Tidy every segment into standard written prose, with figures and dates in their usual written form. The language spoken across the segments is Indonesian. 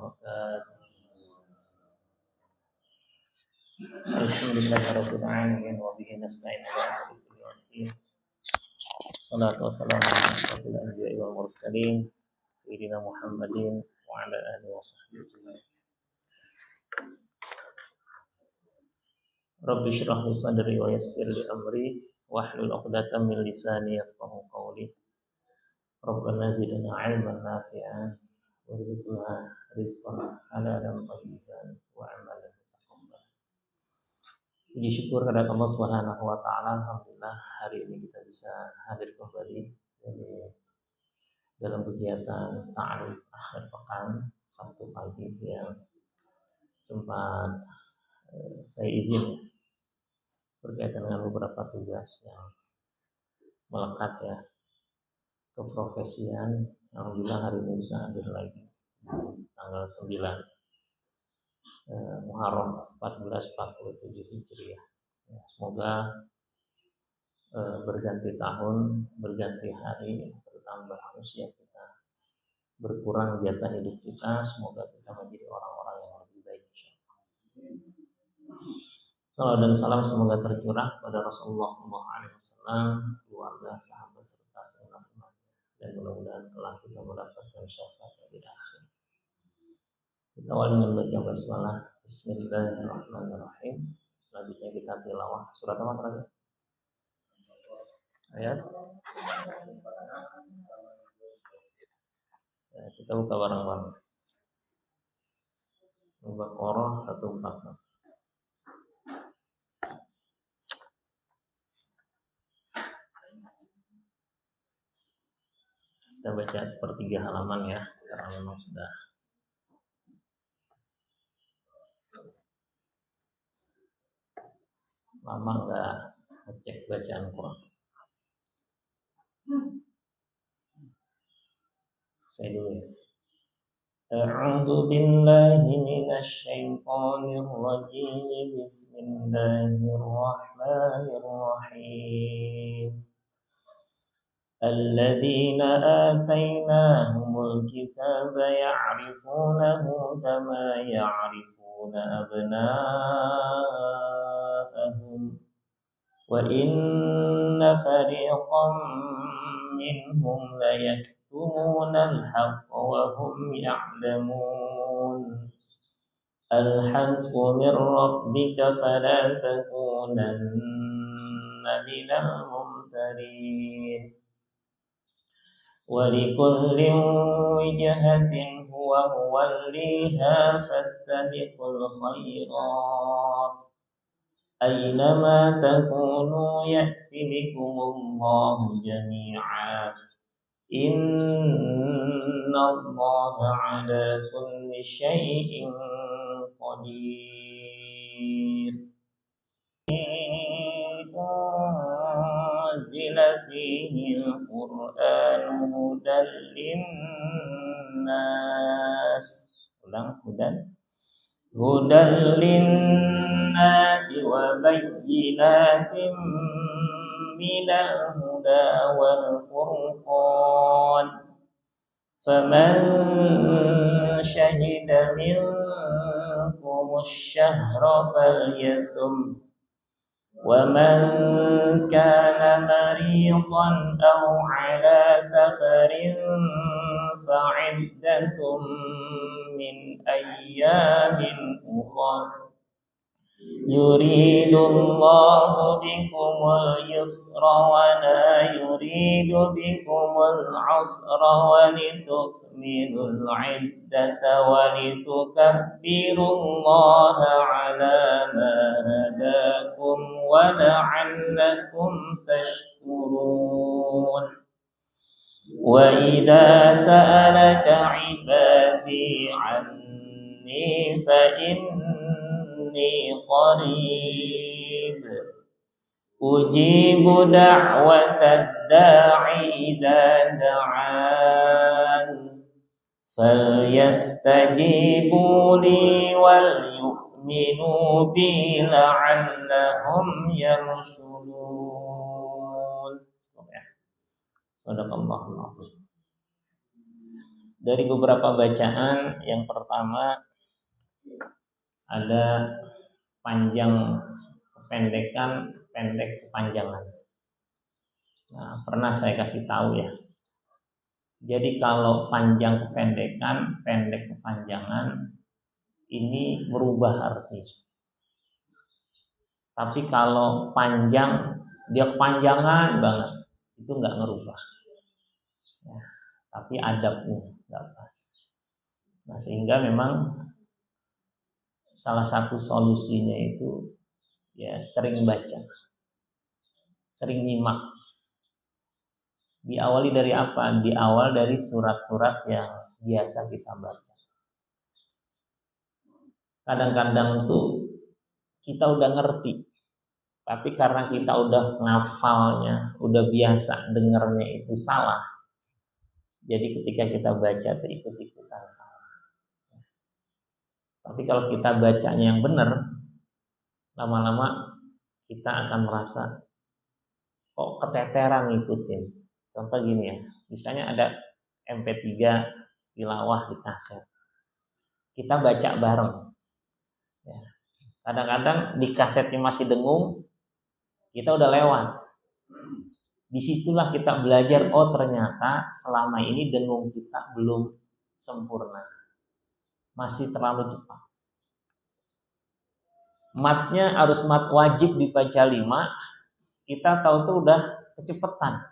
وبركاته. الحمد لله رب العالمين وبه نستعين على أمر الدنيا والدين. الصلاة والسلام على أشرف الأنبياء والمرسلين سيدنا محمد وعلى آله وصحبه أجمعين. رب اشرح لي صدري ويسر لي أمري واحلل عقدة من لساني يفقهوا قولي. ربنا زدنا علما نافعا warzuqna rizqan halalan thayyiban wa amalan mutaqabbal. Puji syukur kepada Allah Subhanahu wa taala, alhamdulillah hari ini kita bisa hadir kembali dalam kegiatan ta'aruf akhir pekan Sabtu pagi yang sempat saya izin berkaitan dengan beberapa tugas yang melekat ya keprofesian. Alhamdulillah hari ini bisa hadir lagi tanggal 9 Muharram 1447 Hijriah. Ya, semoga berganti tahun, berganti hari, bertambah usia kita, berkurang jatah hidup kita. Semoga kita menjadi orang-orang yang lebih baik insyaallah. Salawat dan salam semoga tercurah pada Rasulullah SAW, keluarga, sahabat serta segenap umat. Dan mudah-mudahan telah kita mendapatkan syafaat di akhir. Kita awali dengan baca basmalah. Bismillahirrahmanirrahim. Selanjutnya kita tilawah surat apa terakhir? Ayat. Ya, kita buka bareng-bareng. Al-Baqarah 146. Kita baca sepertiga halaman ya, karena memang sudah lama nggak ngecek bacaan Quran. Saya dulu ya. A'udzu billahi minasy syaithanir rajim. Bismillahirrahmanirrahim. الذين آتيناهم الكتاب يعرفونه كما يعرفون أبناءهم وإن فريقا منهم ليكتمون الحق وهم يعلمون الحق من ربك فلا تكونن من الممترين ولكل وجهة هو موليها فاستبقوا الخيرات أينما تكونوا يأت بكم الله جميعا إن الله على كل شيء قدير أنزل فيه القرآن هدى للناس هدى للناس وبينات من الهدى والفرقان فمن شهد منكم الشهر فليصم ومن كان مريضا أو على سفر فعدة من أيام أخر يريد الله بكم اليسر ولا يريد بكم العسر ولتكملوا العدة ولتكبروا الله على ما هداكم ولعلكم تشكرون وإذا سألك عبادي عني فإني قريب أجيب دعوة الداعي إذا دعان فليستجيبوا لي وليؤمنوا بي لعلهم يرشدون. Sadaqallahul azim. Dari beberapa bacaan, yang pertama ada panjang kependekan, pendek kepanjangan. Nah, pernah saya kasih tahu ya. Jadi kalau panjang kependekan, pendek kepanjangan, ini berubah arti. Tapi kalau panjang, dia kepanjangan banget, itu nggak ngerubah. Ya, tapi adabnya nggak pas. Nah, sehingga memang salah satu solusinya itu ya sering baca, sering nyimak. Diawali dari apa? Diawal dari surat-surat yang biasa kita baca. Kadang-kadang tuh kita udah ngerti, tapi karena kita udah ngafalnya, udah biasa dengernya itu salah. Jadi ketika kita baca tuh ikut-ikutan salah. Tapi kalau kita bacanya yang benar, lama-lama kita akan merasa kok keteteran ngikutin. Contoh gini ya, misalnya ada MP3 tilawah di kaset. Kita baca bareng. Ya. Kadang-kadang di kasetnya masih dengung, kita udah lewat. Disitulah kita belajar, oh ternyata selama ini dengung kita belum sempurna. Masih terlalu cepat. Matnya harus mat wajib dibaca 5, kita tahu tuh udah kecepatan.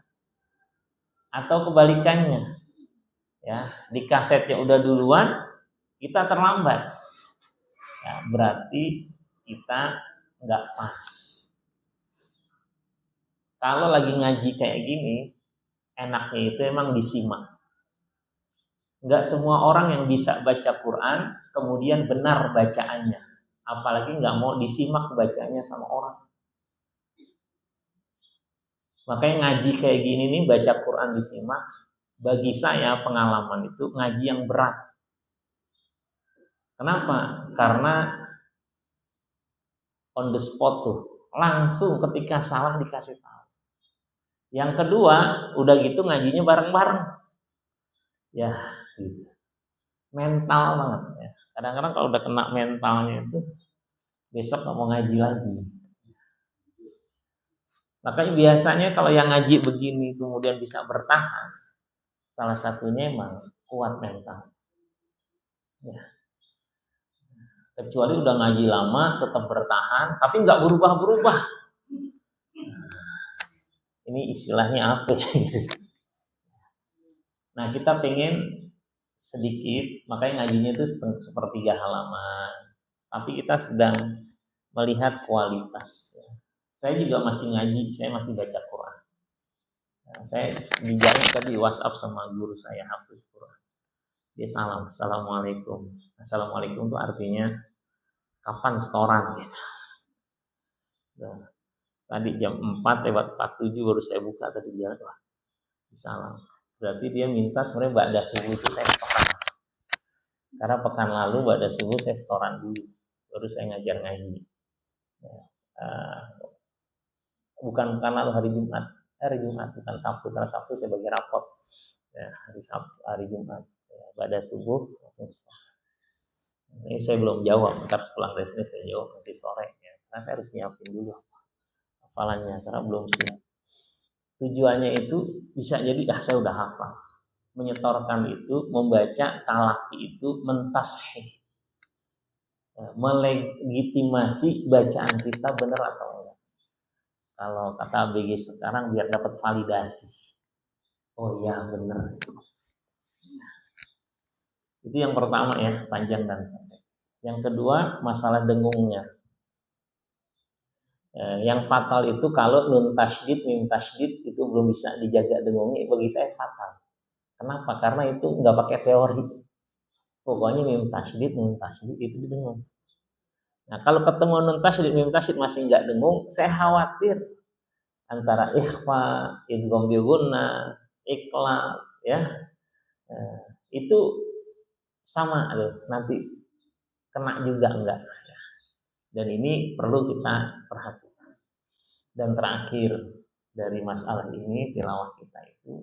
Atau kebalikannya. Ya, di kasetnya udah duluan, kita terlambat. Ya, berarti kita nggak pas. Kalau lagi ngaji kayak gini, enaknya itu emang disimak. Nggak semua orang yang bisa baca Quran kemudian benar bacaannya, apalagi nggak mau disimak bacanya sama orang. Makanya ngaji kayak gini nih, baca Quran disimak, bagi saya pengalaman itu ngaji yang berat. Kenapa? Karena on the spot tuh, langsung ketika salah dikasih tahu. Yang kedua, udah gitu ngajinya bareng-bareng. Ya, gitu. Mental banget ya. Kadang-kadang kalau udah kena mentalnya itu, besok nggak mau ngaji lagi. Makanya biasanya kalau yang ngaji begini kemudian bisa bertahan, salah satunya emang kuat mental. Ya. Kecuali udah ngaji lama tetap bertahan, tapi nggak berubah-berubah. Ini istilahnya apa ya? Nah, kita pengen sedikit, makanya ngajinya itu sepertiga halaman. Tapi kita sedang melihat kualitas. Saya juga masih ngaji, saya masih baca Quran. Nah, saya dijamin tadi WhatsApp sama guru saya hafiz Quran. Dia salam, assalamualaikum. Assalamualaikum itu artinya kapan setoran gitu. Nah, tadi jam 4:47 baru saya buka tadi dia wah salam. Berarti dia minta sebenarnya ba'da subuh itu saya setoran. Karena pekan lalu ba'da subuh saya setoran dulu, baru saya ngajar ngaji. Ya, bukan lalu hari Jumat bukan Sabtu, karena Sabtu saya bagi rapot. Ya, hari Jumat ya, ba'da subuh langsung setoran. Ini saya belum jawab, ntar sepulang dari sini saya jawab nanti sore ya. Karena saya harus nyiapin dulu hafalannya karena belum siap. Tujuannya itu bisa jadi saya udah hafal. Menyetorkan itu, membaca talaki itu mentashih, melegitimasi bacaan kita benar atau enggak. Kalau kata ABG sekarang biar dapat validasi. Oh iya benar. Itu yang pertama ya, panjang dan pendek. Yang kedua masalah dengungnya. Yang fatal itu kalau nun tasydid, mim tasydid itu belum bisa dijaga dengungnya, bagi saya fatal. Kenapa? Karena itu nggak pakai teori. Pokoknya mim tasydid itu didengung. Nah, kalau ketemu nun tasydid, mim tasydid masih nggak dengung, saya khawatir antara ikhfa, idgham bi gunnah, iqlab, ya. Itu sama nanti kena juga enggak. Dan ini perlu kita perhatikan. Dan terakhir dari masalah ini tilawah kita itu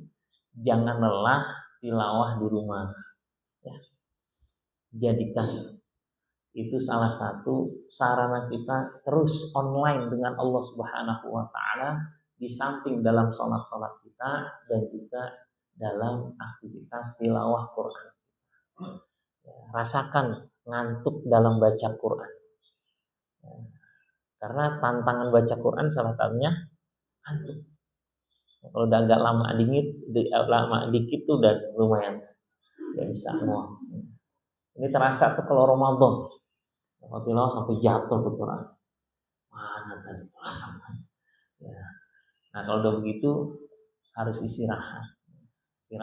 jangan lelah tilawah di rumah. jadikan itu salah satu sarana kita terus online dengan Allah Subhanahu wa taala, di samping dalam salat-salat kita dan juga dalam aktivitas tilawah Quran. Rasakan ngantuk dalam baca Quran. Karena tantangan baca Quran salah satunya ngantuk. Kalau udah agak lama dikit tuh udah lumayan nggak bisa ngomong. Ini terasa tuh kalau Ramadan. Tilawah sampai jatuh tuh Quran. Mana tadi? Ya. Nah kalau udah begitu harus istirahat. Ya.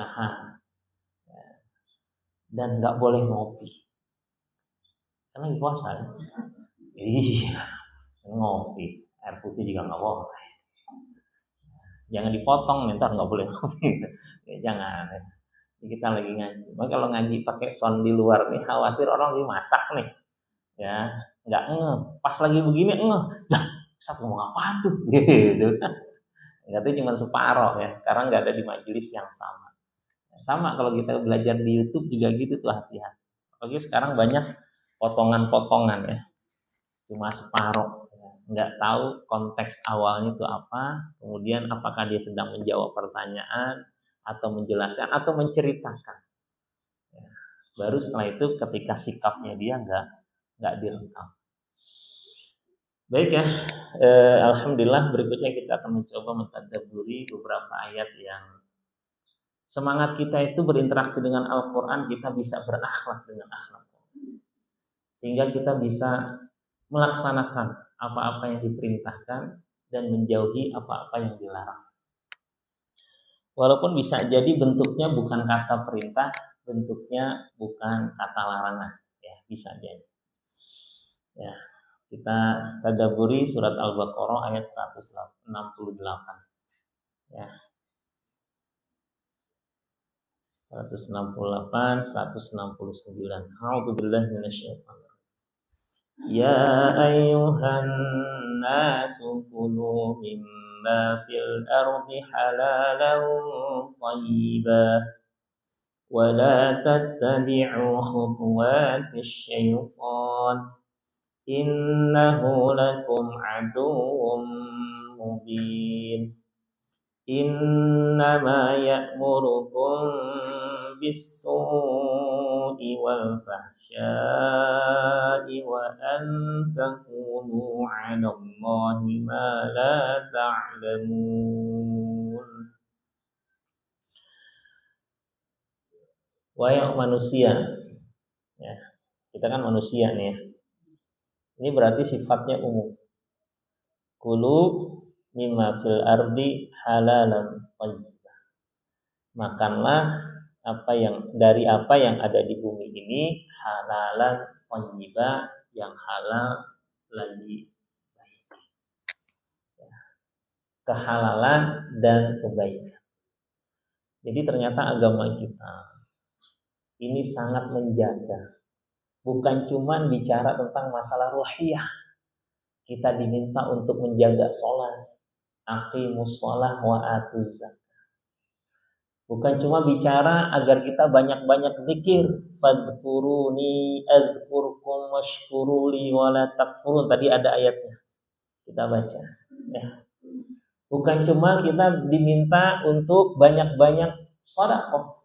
Dan nggak boleh ngopi. Karena lagi puasa ya. Iya, ngopi. Air putih juga nggak boleh. Jangan dipotong, ntar nggak boleh ngopi. Ya, jangan. Kita lagi ngaji. Maka kalau ngaji pakai sound di luar nih, khawatir orang lagi masak nih. Ya, nggak pas lagi begini lah Ustaz ngomong apa tuh gitu nggak tuh cuma separoh ya, karena nggak ada di majelis yang sama kalau kita belajar di YouTube juga gitu tuh, hati-hati. Apalagi sekarang banyak potongan-potongan ya, cuma separoh ya. Nggak tahu konteks awalnya itu apa, kemudian apakah dia sedang menjawab pertanyaan atau menjelaskan atau menceritakan ya. Baru setelah itu ketika sikapnya dia nggak direkam. Baik ya, alhamdulillah berikutnya kita akan mencoba mentadabburi beberapa ayat yang semangat kita itu berinteraksi dengan Al-Quran, kita bisa berakhlak dengan akhlak, sehingga kita bisa melaksanakan apa-apa yang diperintahkan dan menjauhi apa-apa yang dilarang. Walaupun bisa jadi bentuknya bukan kata perintah, bentuknya bukan kata larangan, ya bisa jadi. Ya, kita tadabburi surat Al-Baqarah ayat 168. Ya. 168, 169. A'udzubillahi minasyaitonir rajim. Ya ayyuhan nasu kulu mimma fil ardi halalan thayyiban wa la tattabi'u khutuwatisy syaitan. Innahu lakum aduwwum mubin. Innama ya'murukum bis-su'i wal fahsya'i wa an taqulu 'ala Allahi ma la ta'lamun. Wahai manusia, ya, kita kan manusia nih ya. Ini berarti sifatnya umum. Kulu mimma fil ardi halalan thayyibah. Makanlah apa yang ada di bumi ini, halalan thayyibah, yang halal lagi baik. Ya. Kehalalan dan kebaikan. Jadi ternyata agama kita ini sangat menjaga. Bukan cuma bicara tentang masalah ruhiyah. Kita diminta untuk menjaga sholat, aqimus sholah wa atuz zakah. Bukan cuma bicara agar kita banyak-banyak zikir, fadhkuruni adzkurkum washkuruli wala takfurun. Tadi ada ayatnya, kita baca ya. Bukan cuma kita diminta untuk banyak-banyak sedekah.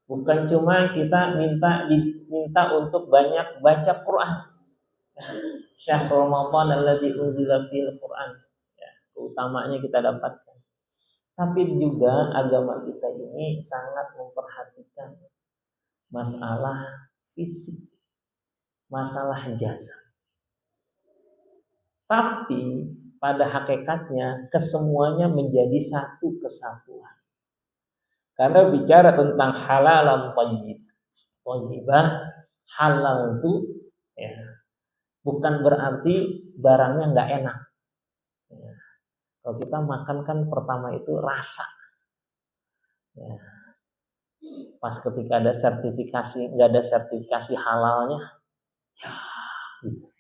Bukan cuma kita diminta untuk banyak baca Quran. Syahrul Ramadan alladzi unzila fil Quran. Ya, keutamanya kita dapatkan. Tapi juga agama kita ini sangat memperhatikan masalah fisik, masalah jasad. Tapi pada hakikatnya kesemuanya menjadi satu kesatuan. Karena bicara tentang halalan thayyibah, halal itu ya, bukan berarti barangnya nggak enak. Ya. Kalau kita makan kan pertama itu rasa. Ya. Pas ketika ada sertifikasi, nggak ada sertifikasi halalnya, ya, gitu.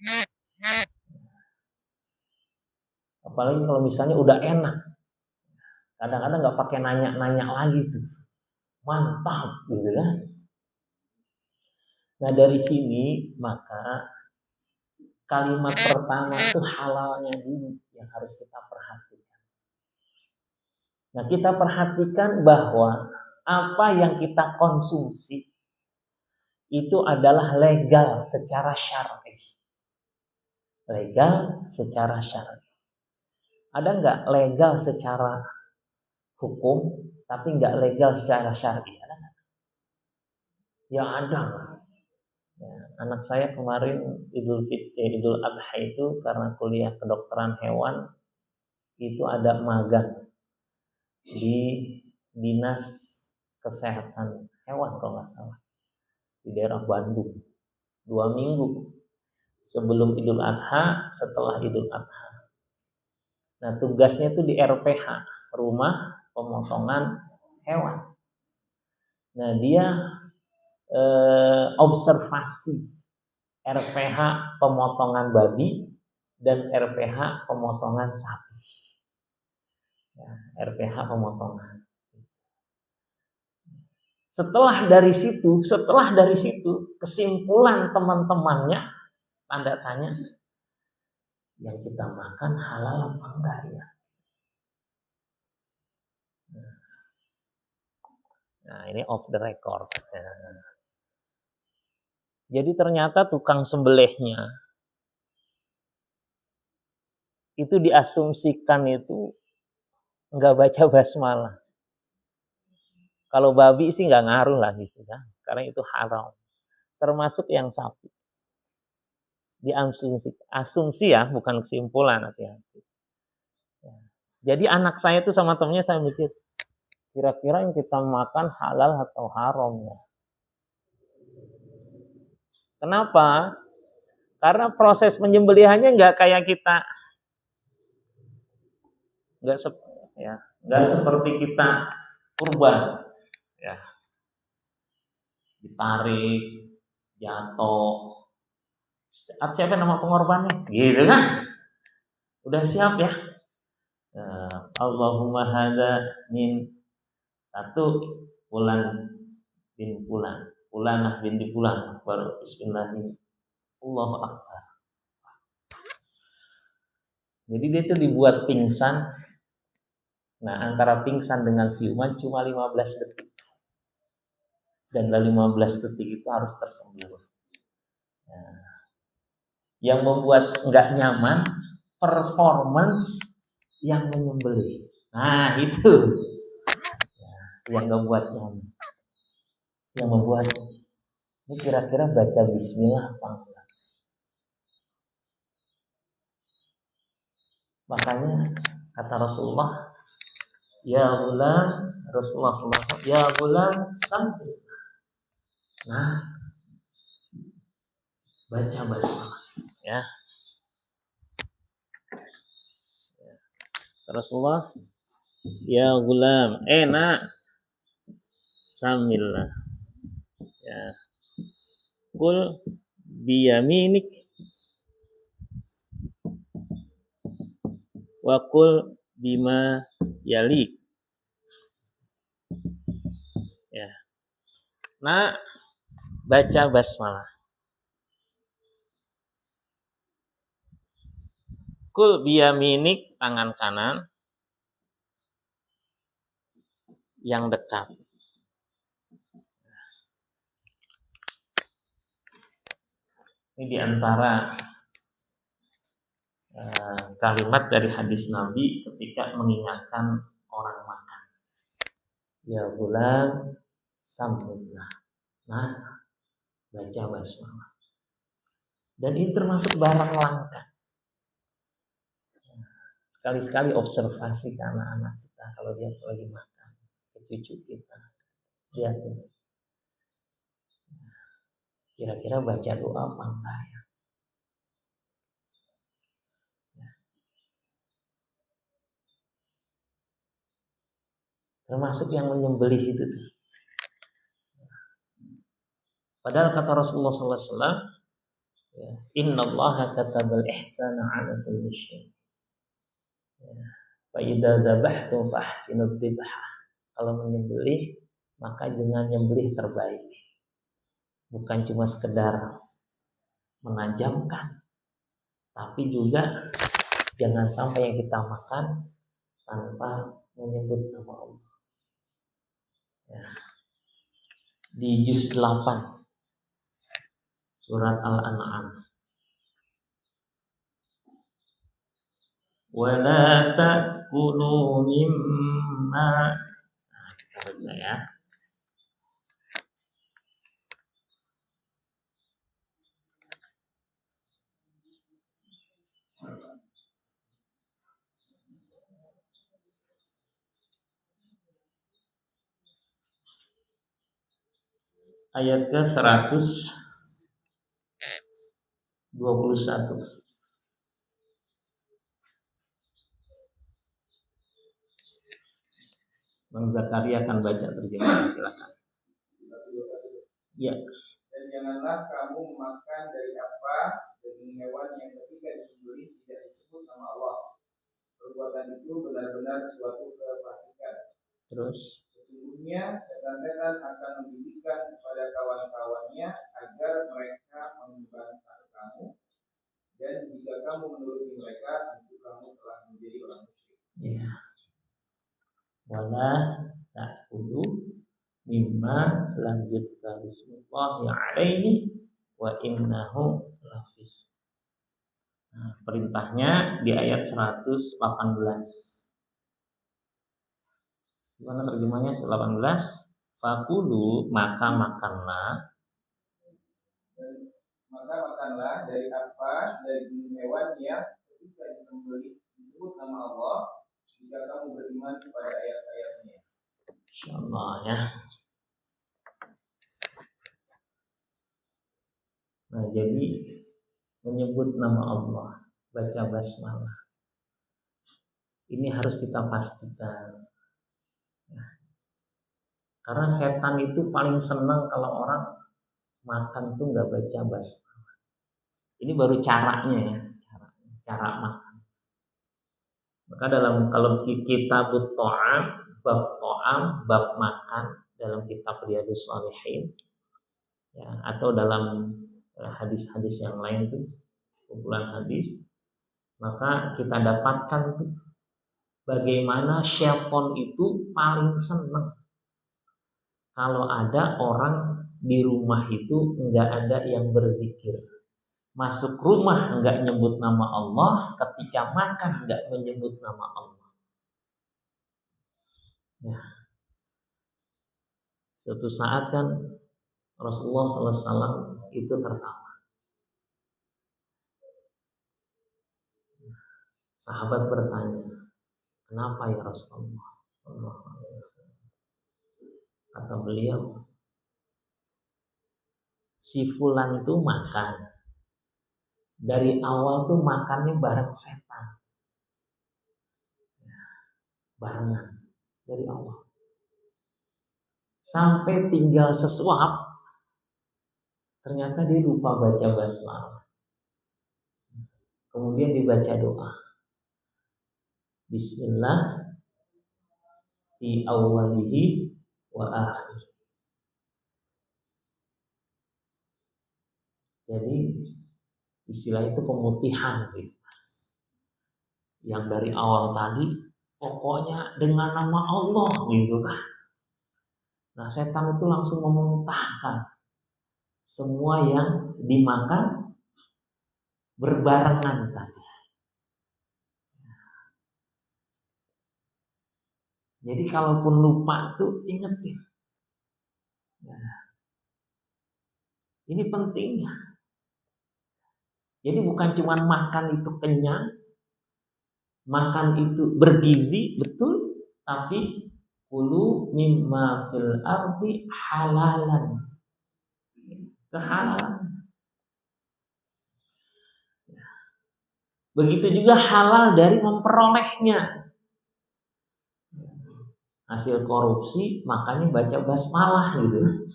Apalagi kalau misalnya udah enak. Kadang-kadang nggak pakai nanya-nanya lagi tuh, mantap gitu kan. Nah dari sini maka kalimat pertama itu halalnya dulu yang harus kita perhatikan. Nah kita perhatikan bahwa apa yang kita konsumsi itu adalah legal secara syar'i. Legal secara syar'i. Ada nggak legal secara hukum tapi nggak legal secara syar'i? Ada nggak? Ya ada. Ya, anak saya kemarin Idul Adha itu karena kuliah kedokteran hewan itu ada magang di dinas kesehatan hewan kalau nggak salah di daerah Bandung 2 minggu sebelum Idul Adha, setelah Idul Adha. Nah tugasnya itu di RPH, rumah pemotongan hewan. Nah dia observasi RPH pemotongan babi dan RPH pemotongan sapi. Ya, RPH pemotongan. Setelah dari situ kesimpulan teman-temannya tanda tanya, yang kita makan halal apa enggak ya? Nah ini off the record. Jadi ternyata tukang sembelihnya itu diasumsikan itu nggak baca basmalah. Kalau babi sih nggak ngaruh lah gitu kan, karena itu haram. Termasuk yang sapi. Asumsi ya, bukan kesimpulan hati-hati. Jadi anak saya tuh sama temennya saya mikir, kira-kira yang kita makan halal atau haram ya? Kenapa? Karena proses penyembelihannya nggak kayak kita, nggak seperti kita kurban, ya ditarik, jatuh, siapa nama pengorbannya, gitu kan? Udah siap ya? Allahumma hadza min satu bulan bin bulan, bulanah binti bulan, baru bismillahirrahmanirrahim. Allahu akbar. Jadi dia itu dibuat pingsan. Nah, antara pingsan dengan siuman cuma 15 detik. Dan dalam 15 detik itu harus tersembelih. Nah, yang membuat nggak nyaman performance yang menyembelih. Nah, itu yang nggak buat nyaman. Yang membuat ini kira-kira baca bismillah apa enggak? Makanya kata Rasulullah, ya bulan, Rasulullah SAW, ya bulan sambil. Nah, baca basmalah ya. Rasulullah, ya gulam, nak, samillah. Ya. Kul biyaminik wa kul bima yalik. Ya. Nak, baca basmalah. Kul biyaminik, tangan kanan yang dekat. Ini diantara kalimat dari hadis Nabi ketika mengingatkan orang makan. Ya bulan sambillah. Nah, baca basmalah. Dan ini termasuk barang langka. Sekali-sekali observasi ke anak-anak kita kalau dia lagi makan, ke cucu kita. Lihat tuh. Kira-kira baca doa apa enggak ya? Termasuk yang menyembelih itu tuh. Padahal kata Rasulullah SAW, Inna Allah katabal ihsana ala kulli syai. Fa idza dzabhtum fa ahsinud dzibha. Kalau menyembelih maka dengan nyembelih terbaik. bukan cuma sekedar menajamkan, tapi juga jangan sampai yang kita makan tanpa menyebut nama Allah. Ya. Di juz 8 surat Al-An'am. Wala ta'kulu mimma, nah, kita baca ya. Ayat ke 121. Bang Zakaria akan baca terjemahan, silakan. Ya. Dan janganlah kamu makan dari apa daging hewan yang ketika disembelih tidak disebut nama Allah. Perbuatan itu benar-benar suatu kefasikan. Terus Sesungguhnya setan-setan akan membisikkan kepada kawan-kawannya agar mereka membantah kamu, dan jika kamu menuruti mereka, tentu kamu telah menjadi orang musyrik. Ya. Wala ta'kulu mimma lam yudhkar ismullahi alaihi wa innahu lafisq. Nah, perintahnya di ayat 118. Gimana terjemahnya 18? Fakulu, maka makanlah. Maka makanlah dari apa dari hewan yang ketika disembelih disebut nama Allah, jika kamu beriman kepada ayat-ayatnya. Insyaallah ya. Nah, jadi menyebut nama Allah, baca basmalah, ini harus kita pastikan ya. Karena setan itu paling senang kalau orang makan tuh nggak baca basmalah. Ini baru caranya ya, cara makan. Maka kalau kitab ta'am, bab makan dalam kitab Riyadhus Shalihin ya, atau dalam hadis-hadis yang lain tuh, kumpulan hadis, maka kita dapatkan tuh bagaimana syaitan itu paling senang kalau ada orang di rumah itu nggak ada yang berzikir. Masuk rumah nggak nyebut nama Allah, ketika makan nggak menyebut nama Allah. Ya. Suatu saat kan Rasulullah SAW itu tertawa. Sahabat bertanya, kenapa ya Rasulullah SAW? Kata beliau, si fulan itu makan. Dari awal tuh makannya bareng setan. Barengan dari awal. Sampai tinggal sesuap, ternyata dia lupa baca basmalah. Kemudian dibaca doa. Bismillah fi awwalihi wa akhir. Jadi istilah itu pemutihan gitu. Yang dari awal tadi pokoknya dengan nama Allah gitu kan. Nah, setan itu langsung memuntahkan semua yang dimakan berbarengan tadi. Jadi kalaupun lupa tuh ingetin. Nah, ini pentingnya. Jadi bukan cuma makan itu kenyang, makan itu bergizi, betul, tapi kulu mimma fil ardi halalan. Kehalalan. Begitu juga halal dari memperolehnya. Hasil korupsi, makanya baca basmalah gitu.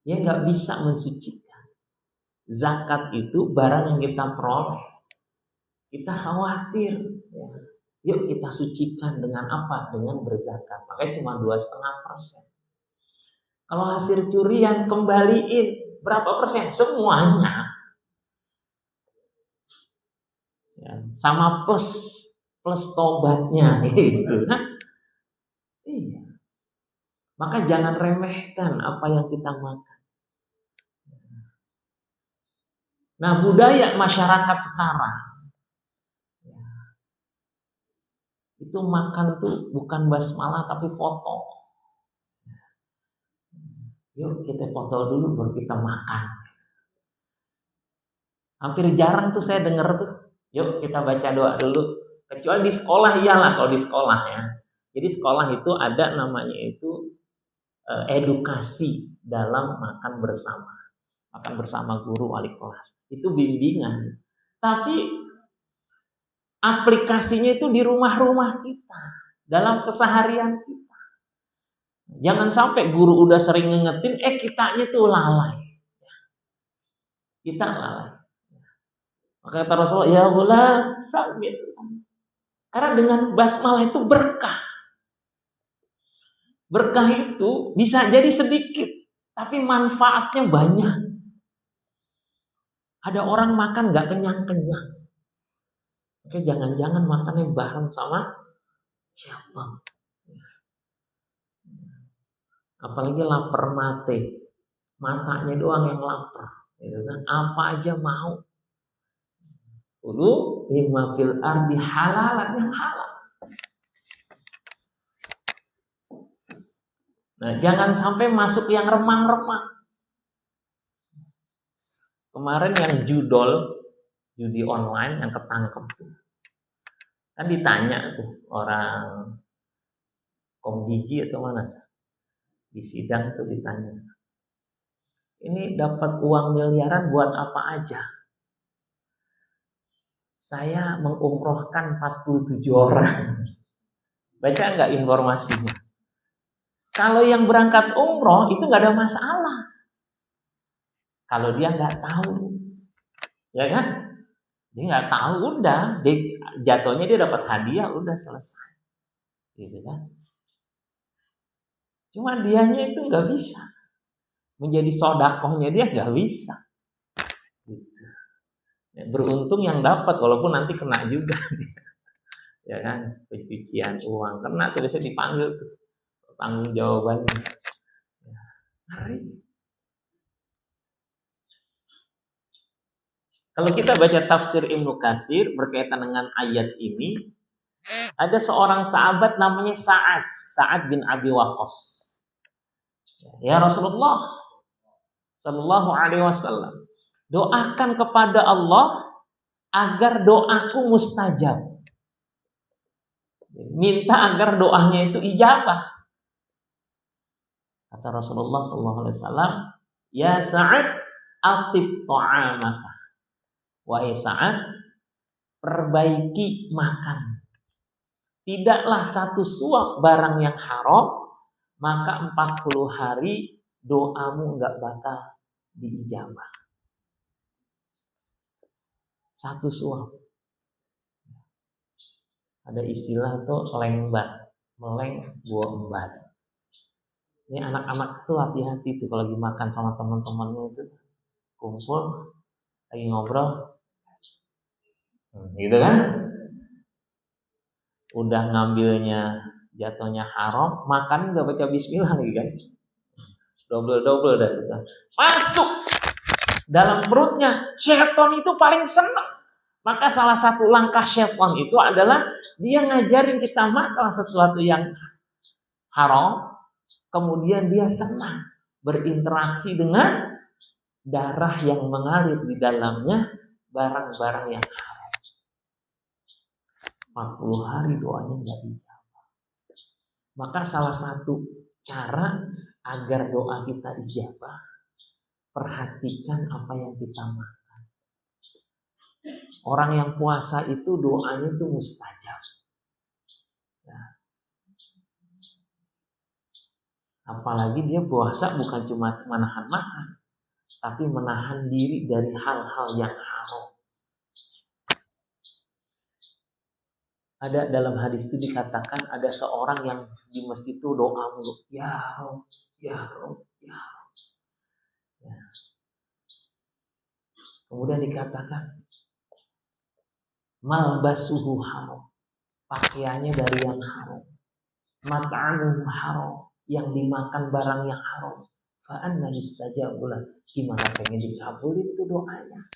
Ya nggak bisa mensucikan. Zakat itu barang yang kita peroleh. Kita khawatir. Ya. Yuk kita sucikan dengan apa? Dengan berzakat. Makanya cuma 2,5%. Kalau hasil curian kembaliin berapa persen? Semuanya. Ya, sama plus tobatnya gitu. Iya. Maka jangan remehkan apa yang kita makan. Nah, budaya masyarakat sekarang itu makan tuh bukan basmalah tapi foto. Yuk kita foto dulu baru kita makan. Hampir jarang tuh saya dengar tuh. Yuk kita baca doa dulu. Kecuali di sekolah iyalah kalau di sekolah ya. Jadi sekolah itu ada namanya itu edukasi dalam makan bersama. Makan bersama guru wali kelas. Itu bimbingan. Tapi aplikasinya itu di rumah-rumah kita. Dalam keseharian kita. Jangan sampai guru udah sering ngingetin, kitanya tuh lalai. Kita lalai. Maka kata Rasulullah, ya ghulam, sambil. Karena dengan basmalah itu berkah. Berkah itu bisa jadi sedikit, tapi manfaatnya banyak. Ada orang makan gak kenyang-kenyang. Oke, jangan-jangan makannya bareng sama siapa? Apalagi lapar mate, matanya doang yang lapar, gitu kan? Apa aja mau. Dulu lima fil ardi halalan yang halal. Nah, jangan sampai masuk yang remang-remang. Kemarin yang judi online yang ketangkep tuh. Kan ditanya tuh orang Komdigi atau mana? Di sidang tuh ditanya. Ini dapat uang miliaran buat apa aja? Saya mengumrohkan 47 orang. Baca nggak informasinya? Kalau yang berangkat umroh itu nggak ada masalah. Kalau dia nggak tahu, ya kan? Dia nggak tahu, udah, jatuhnya dia dapat hadiah, udah selesai, gitu kan? Cuma dianya itu nggak bisa menjadi sodakohnya, dia nggak bisa. Gitu. Ya, beruntung yang dapat, walaupun nanti kena juga, ya kan? Pencucian uang kena tuh biasanya dipanggil tuh, tanggung jawabannya. Ya, ngeri. Kalau kita baca tafsir Ibnu Katsir berkaitan dengan ayat ini, ada seorang sahabat namanya Sa'ad bin Abi Waqqas. Ya Rasulullah sallallahu alaihi wasallam, doakan kepada Allah agar doaku mustajab. Minta agar doanya itu ijabah. Kata Rasulullah sallallahu alaihi wasallam, ya Sa'ad, atib ta'amaka. Wahai Sa'ad, perbaiki makan. Tidaklah satu suap barang yang haram, maka 40 hari doamu enggak bakal diijabah. Satu suap. Ada istilah tuh lengbat, meleng buah embat. Ini anak-anak tuh hati-hati tuh kalau lagi makan sama teman-temannya itu kumpul lagi ngobrol, gitu kan? Udah ngambilnya jatuhnya haram, makan nggak baca bismillah lagi kan? Double dah itu. Masuk dalam perutnya, syaitan itu paling senang. Maka salah satu langkah syaitan itu adalah dia ngajarin kita makan sesuatu yang haram, kemudian dia senang berinteraksi dengan darah yang mengalir di dalamnya barang-barang yang haram. 40 hari doanya nggak dijawab. Maka salah satu cara agar doa kita dijawab, perhatikan apa yang kita makan. Orang yang puasa itu doanya itu mustajab. Ya. Apalagi dia puasa bukan cuma menahan makan, tapi menahan diri dari hal-hal yang haram. Ada dalam hadis itu dikatakan ada seorang yang di masjid itu doa mulu, ya Rob, ya Rob, Ya. Kemudian dikatakan malbasuhu haram, pakaiannya dari yang haram, mat'amuhu haram, yang dimakan barang yang haram. Fa anna yustajabu lah, gimana pengen dikabulin itu doanya.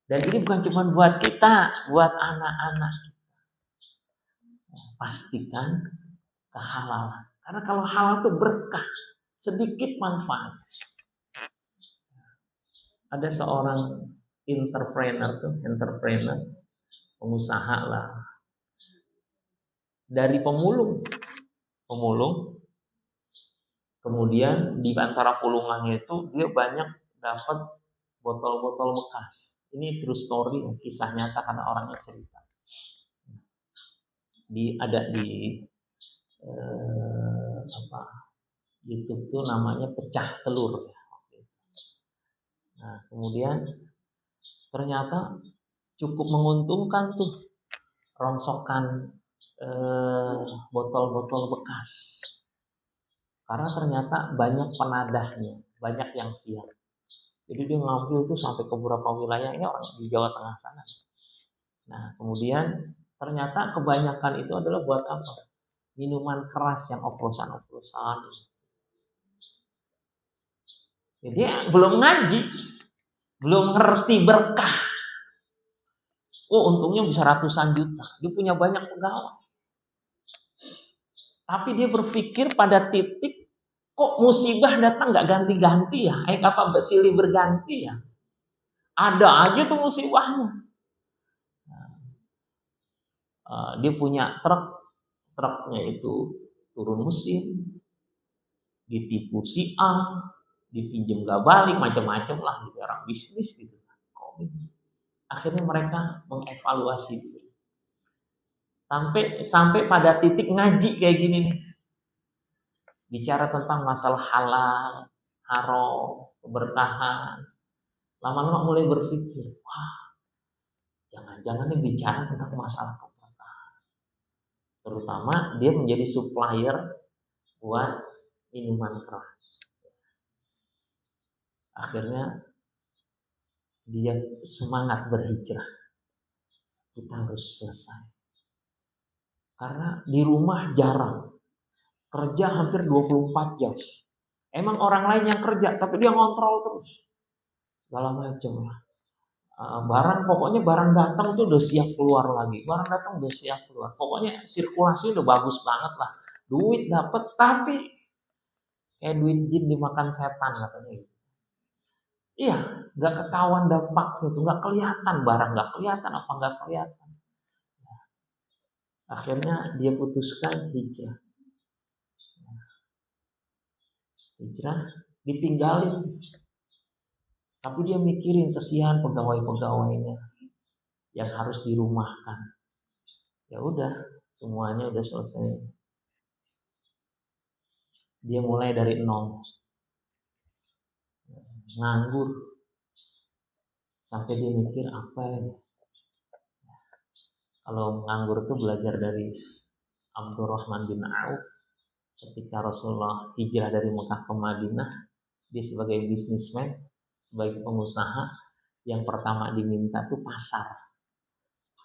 Dan ini bukan cuma buat kita, buat anak-anak. Pastikan kehalalan. Karena kalau halal itu berkah, sedikit manfaat. Ada seorang entrepreneur, pengusaha lah. Dari pemulung. Kemudian di antara pulungannya itu dia banyak dapat botol-botol bekas. Ini true story, kisah nyata karena orangnya cerita. Ada di YouTube tuh namanya pecah telur. Nah, kemudian ternyata cukup menguntungkan tuh rongsokan botol-botol bekas. Karena ternyata banyak penadahnya, banyak yang siap. Jadi dia ngambil tuh sampai ke beberapa wilayah, ini orang di Jawa Tengah sana. Nah, kemudian ternyata kebanyakan itu adalah buat apa? Minuman keras yang oplosan-oplosan. Jadi dia belum ngaji, belum ngerti berkah. Oh, untungnya bisa ratusan juta. Dia punya banyak pegawai. Tapi dia berpikir pada titik, kok musibah datang nggak ganti-ganti ya? Apa silih berganti ya? Ada aja tuh musibahnya. Dia punya truknya itu turun mesin, ditipu si A, dipinjam gak balik, macam-macam lah gitu, orang bisnis gitu. Akhirnya mereka mengevaluasi diri. Sampai pada titik ngaji kayak gini nih. Bicara tentang masalah halal, haram, keberkahan. Lama-lama mulai berpikir, wah, jangan-jangan ini bicara tentang masalah keberkahan. Terutama dia menjadi supplier buat minuman keras. Akhirnya dia semangat berhijrah. Kita harus selesai. Karena di rumah jarang. Kerja hampir 24 jam. Emang orang lain yang kerja, tapi dia ngontrol terus. Segala macam lah. Pokoknya barang datang tuh udah siap keluar lagi. Barang datang udah siap keluar. Pokoknya sirkulasi udah bagus banget lah. Duit dapat, tapi kayak duit jin dimakan setan katanya gitu. Iya, nggak ketahuan dampaknya tuh, nggak kelihatan barang, nggak kelihatan apa nggak kelihatan. Akhirnya dia putuskan hijrah. Hijrah ditinggalin. Tapi dia mikirin kesian pegawai-pegawainya yang harus dirumahkan. Ya udah, semuanya udah selesai. Dia mulai dari nol. Nganggur. Sampai dia mikir apa ya. Kalau nganggur itu belajar dari Abdurrahman bin Auf. Ketika Rasulullah hijrah dari Mekah ke Madinah, dia sebagai bisnismen, sebagai pengusaha, yang pertama diminta tuh pasar.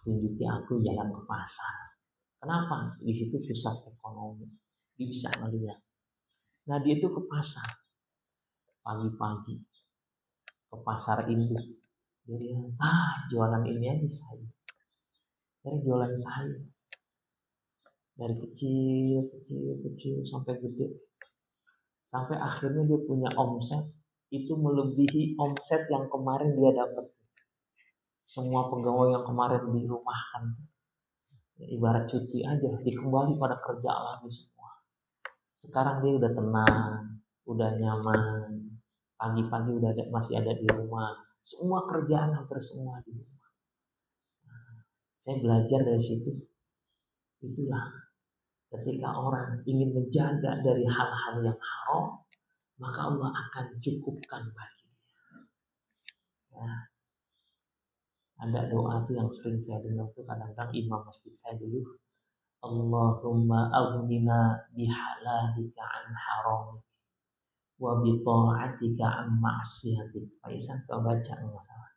Tunjuki aku jalan ke pasar. Kenapa? Di situ pusat ekonomi. Dia bisa melihat. Nah, dia itu ke pasar pagi-pagi, ke pasar induk. Jadi jualan ini aja saya. Dari jualan saya. Dari kecil sampai gede. Sampai akhirnya dia punya omset itu melebihi omset yang kemarin dia dapat. Semua pegawai yang kemarin dirumahkan, ibarat cuti aja, dikembali pada kerja lagi semua. Sekarang dia udah tenang, udah nyaman, pagi-pagi masih ada di rumah. Semua kerjaan hampir semua di rumah. Saya belajar dari situ. Itulah ketika orang ingin menjaga dari hal-hal yang haram, maka Allah akan cukupkan baginya. Ya. Ada doa tuh yang sering saya dengar tuh kadang-kadang imam masjid saya dulu. Allahumma aghnina bihalalika an haram. wa bi ta'atika am ma'siyatik. Faisan kau baca enggak salah.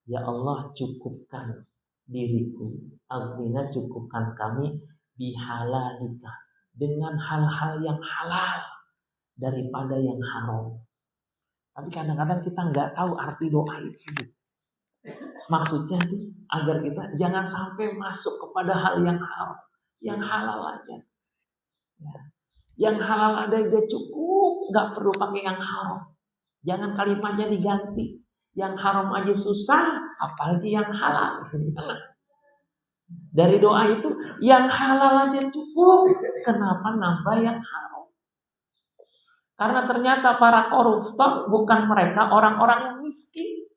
Ya Allah, cukupkan diriku, aghnina, cukupkan kami bihalalika, dengan hal-hal yang halal daripada yang haram. Tapi kadang-kadang kita nggak tahu arti doa itu. Maksudnya itu agar kita jangan sampai masuk kepada hal yang haram, yang halal aja. Ya. Yang halal ada udah cukup, nggak perlu pakai yang haram. Jangan kalimatnya diganti. Yang haram aja susah, apalagi yang halal. Dari doa itu, yang halal aja cukup, kenapa nambah yang haram? Karena ternyata para koruptor bukan mereka orang-orang yang miskin.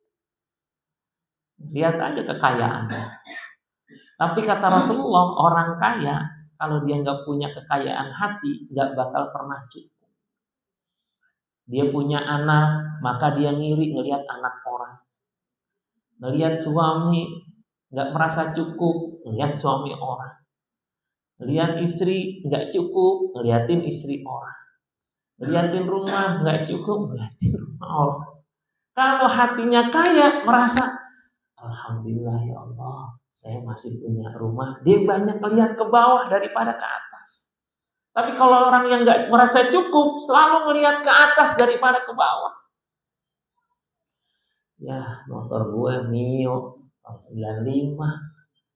Lihat aja kekayaannya. Tapi kata Rasulullah, orang kaya kalau dia nggak punya kekayaan hati, nggak bakal pernah cukup. Dia punya anak, maka dia ngiri ngelihat anak orang. Ngelihat suami, nggak merasa cukup, ngelihat suami orang. Ngelihat istri, nggak cukup, ngeliatin istri orang. Ngeliatin rumah, nggak cukup, ngeliatin rumah orang. Kalau hatinya kaya, merasa, alhamdulillah ya Allah, saya masih punya rumah. Dia banyak melihat ke bawah daripada ke atas. Tapi kalau orang yang nggak merasa cukup, selalu melihat ke atas daripada ke bawah. Ya, motor gue Mio tahun 95,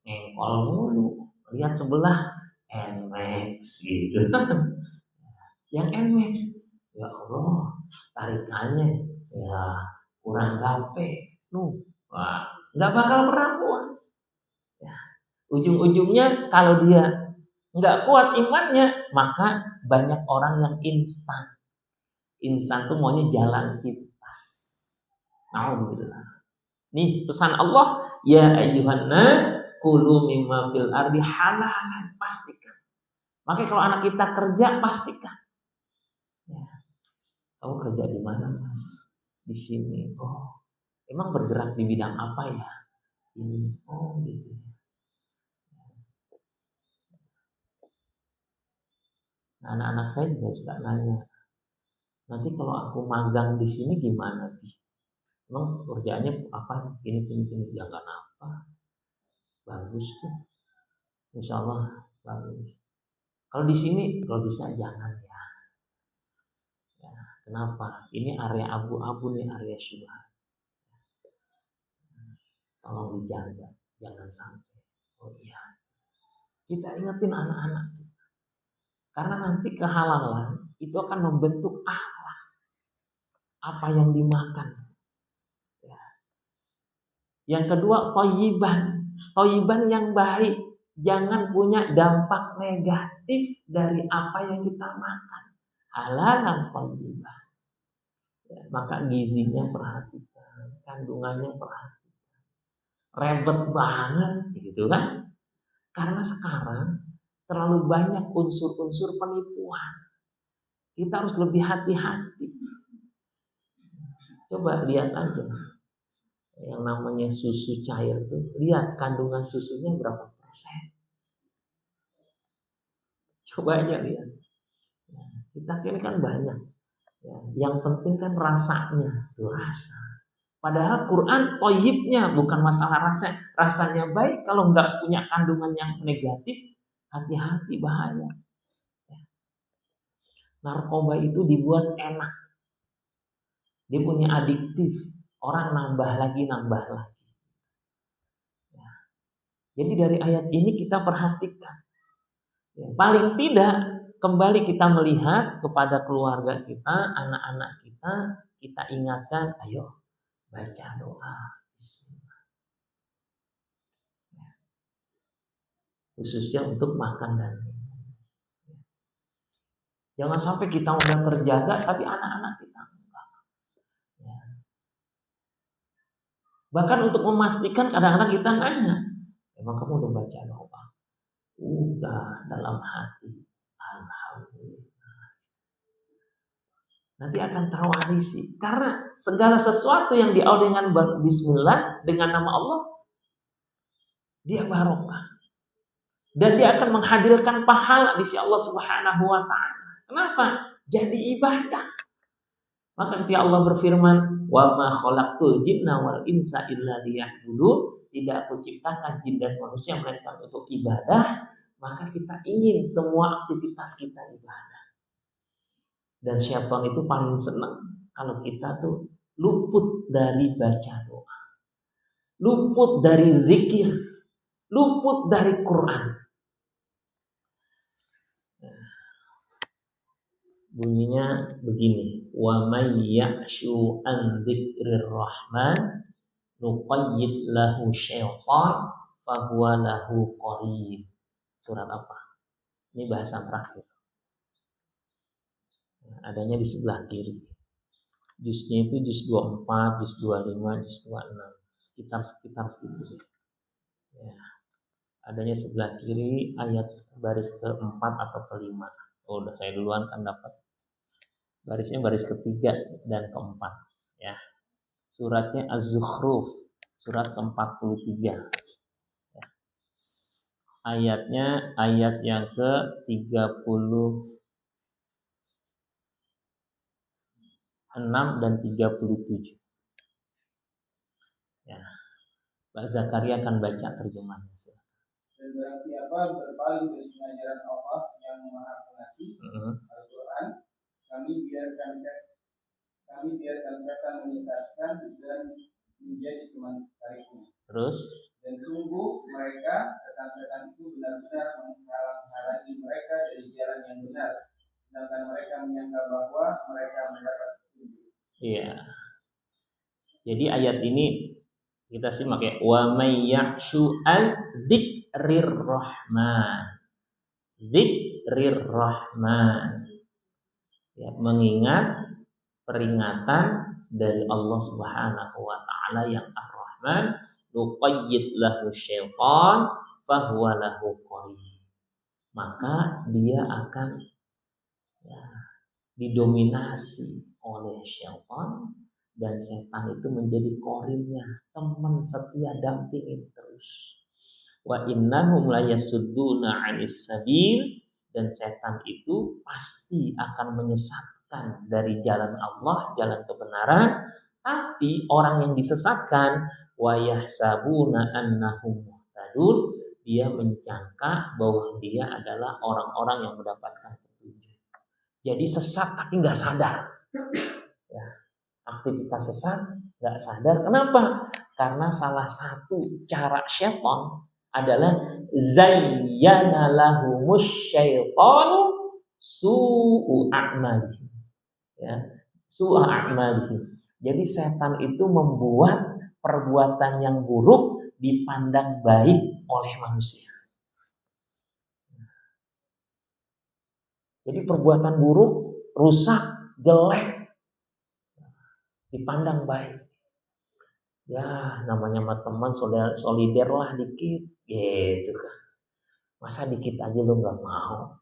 ngengkol mulu. Lihat sebelah, NMAX gitu. Yang NMAX, ya Allah, tarikannya ya kurang gape. Wah, nggak bakal pernah puas. Ya. Ujung-ujungnya kalau dia nggak kuat imannya, maka banyak orang yang instan. Instan tuh maunya jalan pintas. Alhamdulillah. Nih pesan Allah, ya ayyuhan nas, kulu mimma fil ardi halalan, pastikan. Makanya kalau anak kita kerja, pastikan. Ya. Kamu kerja di mana, Mas? Di sini. Oh, emang bergerak di bidang apa ya? Ini. Oh, gitu. Nah, anak-anak saya juga suka nanya, nanti kalau aku magang di sini gimana, Bi? Emang kerjaannya apa? Gini. Ya nggak apa. Bagus tuh. Insya Allah bagus. Kalau di sini, kalau bisa jangan ya. Kenapa? Ini area abu-abu nih, area syubhat. Tolong dijaga, jangan sampai. Oh iya. Kita ingetin anak-anak. Karena nanti kehalalan itu akan membentuk akhlak. Apa yang dimakan. Ya. Yang kedua, thayyiban. Thayyiban yang baik. Jangan punya dampak negatif dari apa yang kita makan. Halalan thayyiban. Ya, maka gizinya perhatikan, kandungannya perhatikan. Ribet banget gitu kan? Karena sekarang terlalu banyak unsur-unsur penipuan. Kita harus lebih hati-hati. Coba lihat aja yang namanya susu cair tuh, lihat kandungan susunya berapa persen. Coba aja lihat. Kita kira kan banyak. Ya, yang penting kan rasanya, tuh rasa. Padahal Quran thayyibnya bukan masalah rasa. Rasanya baik, kalau nggak punya kandungan yang negatif, hati-hati, bahaya. Narkoba itu dibuat enak. Dia punya adiktif. Orang nambah lagi. Ya. Jadi dari ayat ini kita perhatikan. Ya, paling tidak kembali kita melihat kepada keluarga kita, anak-anak kita ingatkan, ayo baca doa. Ya. Khususnya untuk makan dan minum. Jangan sampai kita udah terjaga tapi anak-anak kita enggak. Ya. Bahkan untuk memastikan kadang-kadang kita nanya, emang kamu udah baca doa? Udah, dalam hati. Alhamdulillah. Nanti akan terwarisi. Karena segala sesuatu yang diawali dengan bismillah, dengan nama Allah, dia barokah. Dan dia akan menghadirkan pahala di sisi Allah Subhanahu wa ta'ala. Kenapa? Jadi ibadah. Maka ketika Allah berfirman, "Wa ma khalaqtul jinna wal insa illa liya'budun," tidak aku ciptakan jin dan manusia melainkan untuk ibadah, maka kita ingin semua aktivitas kita ibadah. Dan syaitan itu paling senang kalau kita tuh luput dari baca doa, luput dari zikir, luput dari Quran. Bunyinya begini, wa may ya'shu an dzikrir rahman nuqayyid lahu syaitan fahuwa lahu qarin. Surat apa? Ini bahasa terakhir. Adanya di sebelah kiri. Juznya itu juz 24, juz 25, juz 26. Sekitar segitu. Ya. Adanya sebelah kiri ayat baris keempat atau kelima. Oh, udah saya duluan kan dapat. Barisnya baris ketiga dan keempat. Ya. Suratnya Az-Zukhruf, surat ke-43. Ya. Ayatnya ayat yang ke-36 dan 37. Ya. Mbak Zakaria akan baca terjemahannya. Dan barang siapa berpaling dari pengajaran Allah yang Maha Pengasih, Al-Quran, kami biarkan setan menyesatkan dan menjadi teman tariknya. Terus? Dan sungguh mereka setan-setan itu benar-benar menghalangi mereka dari jalan yang benar, sedangkan mereka menyangka bahwa mereka mendapat petunjuk. Iya. Jadi ayat ini kita simak ya, wa may ya'shu an dzikrir rahman. Dzikrir rahman. Ya, mengingat peringatan dari Allah Subhanahu wa taala yang Ar-Rahman, nuqayyid lahu syaitan fahuwa lahu qarin. Maka dia akan didominasi oleh syaitan dan setan itu menjadi korinnya, teman setia dampingin terus. Wa innahum la yasudduna 'anis sabil, dan setan itu pasti akan menyesatkan dari jalan Allah, jalan kebenaran. Tapi orang yang disesatkan, wa yahsabuna annahum muhtadun, dia menyangka bahwa dia adalah orang-orang yang mendapatkan petunjuk. Jadi sesat tapi nggak sadar. Ya, aktivitas sesat nggak sadar. Kenapa? Karena salah satu cara syaitan adalah zayyana lahumus syaitanu su'u a'malihim. Ya, su'u a'malihim. Jadi setan itu membuat perbuatan yang buruk dipandang baik oleh manusia. Jadi perbuatan buruk, rusak, jelek dipandang baik. Ya, namanya sama teman solider lah dikit, gitu kan. Masa dikit aja lu nggak mau?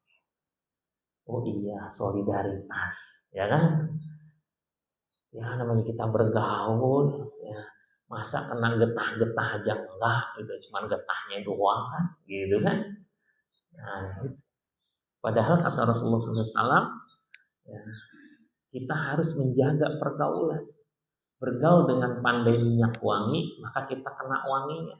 Oh iya, solidaritas, ya kan? Ya, namanya kita bergaul, ya. Masa kena getah-getah aja enggak, itu cuma getahnya doang kan, gitu kan? Nah, padahal kata Rasulullah SAW, ya, kita harus menjaga pergaulan. Bergaul dengan pandai minyak wangi, maka kita kena wanginya.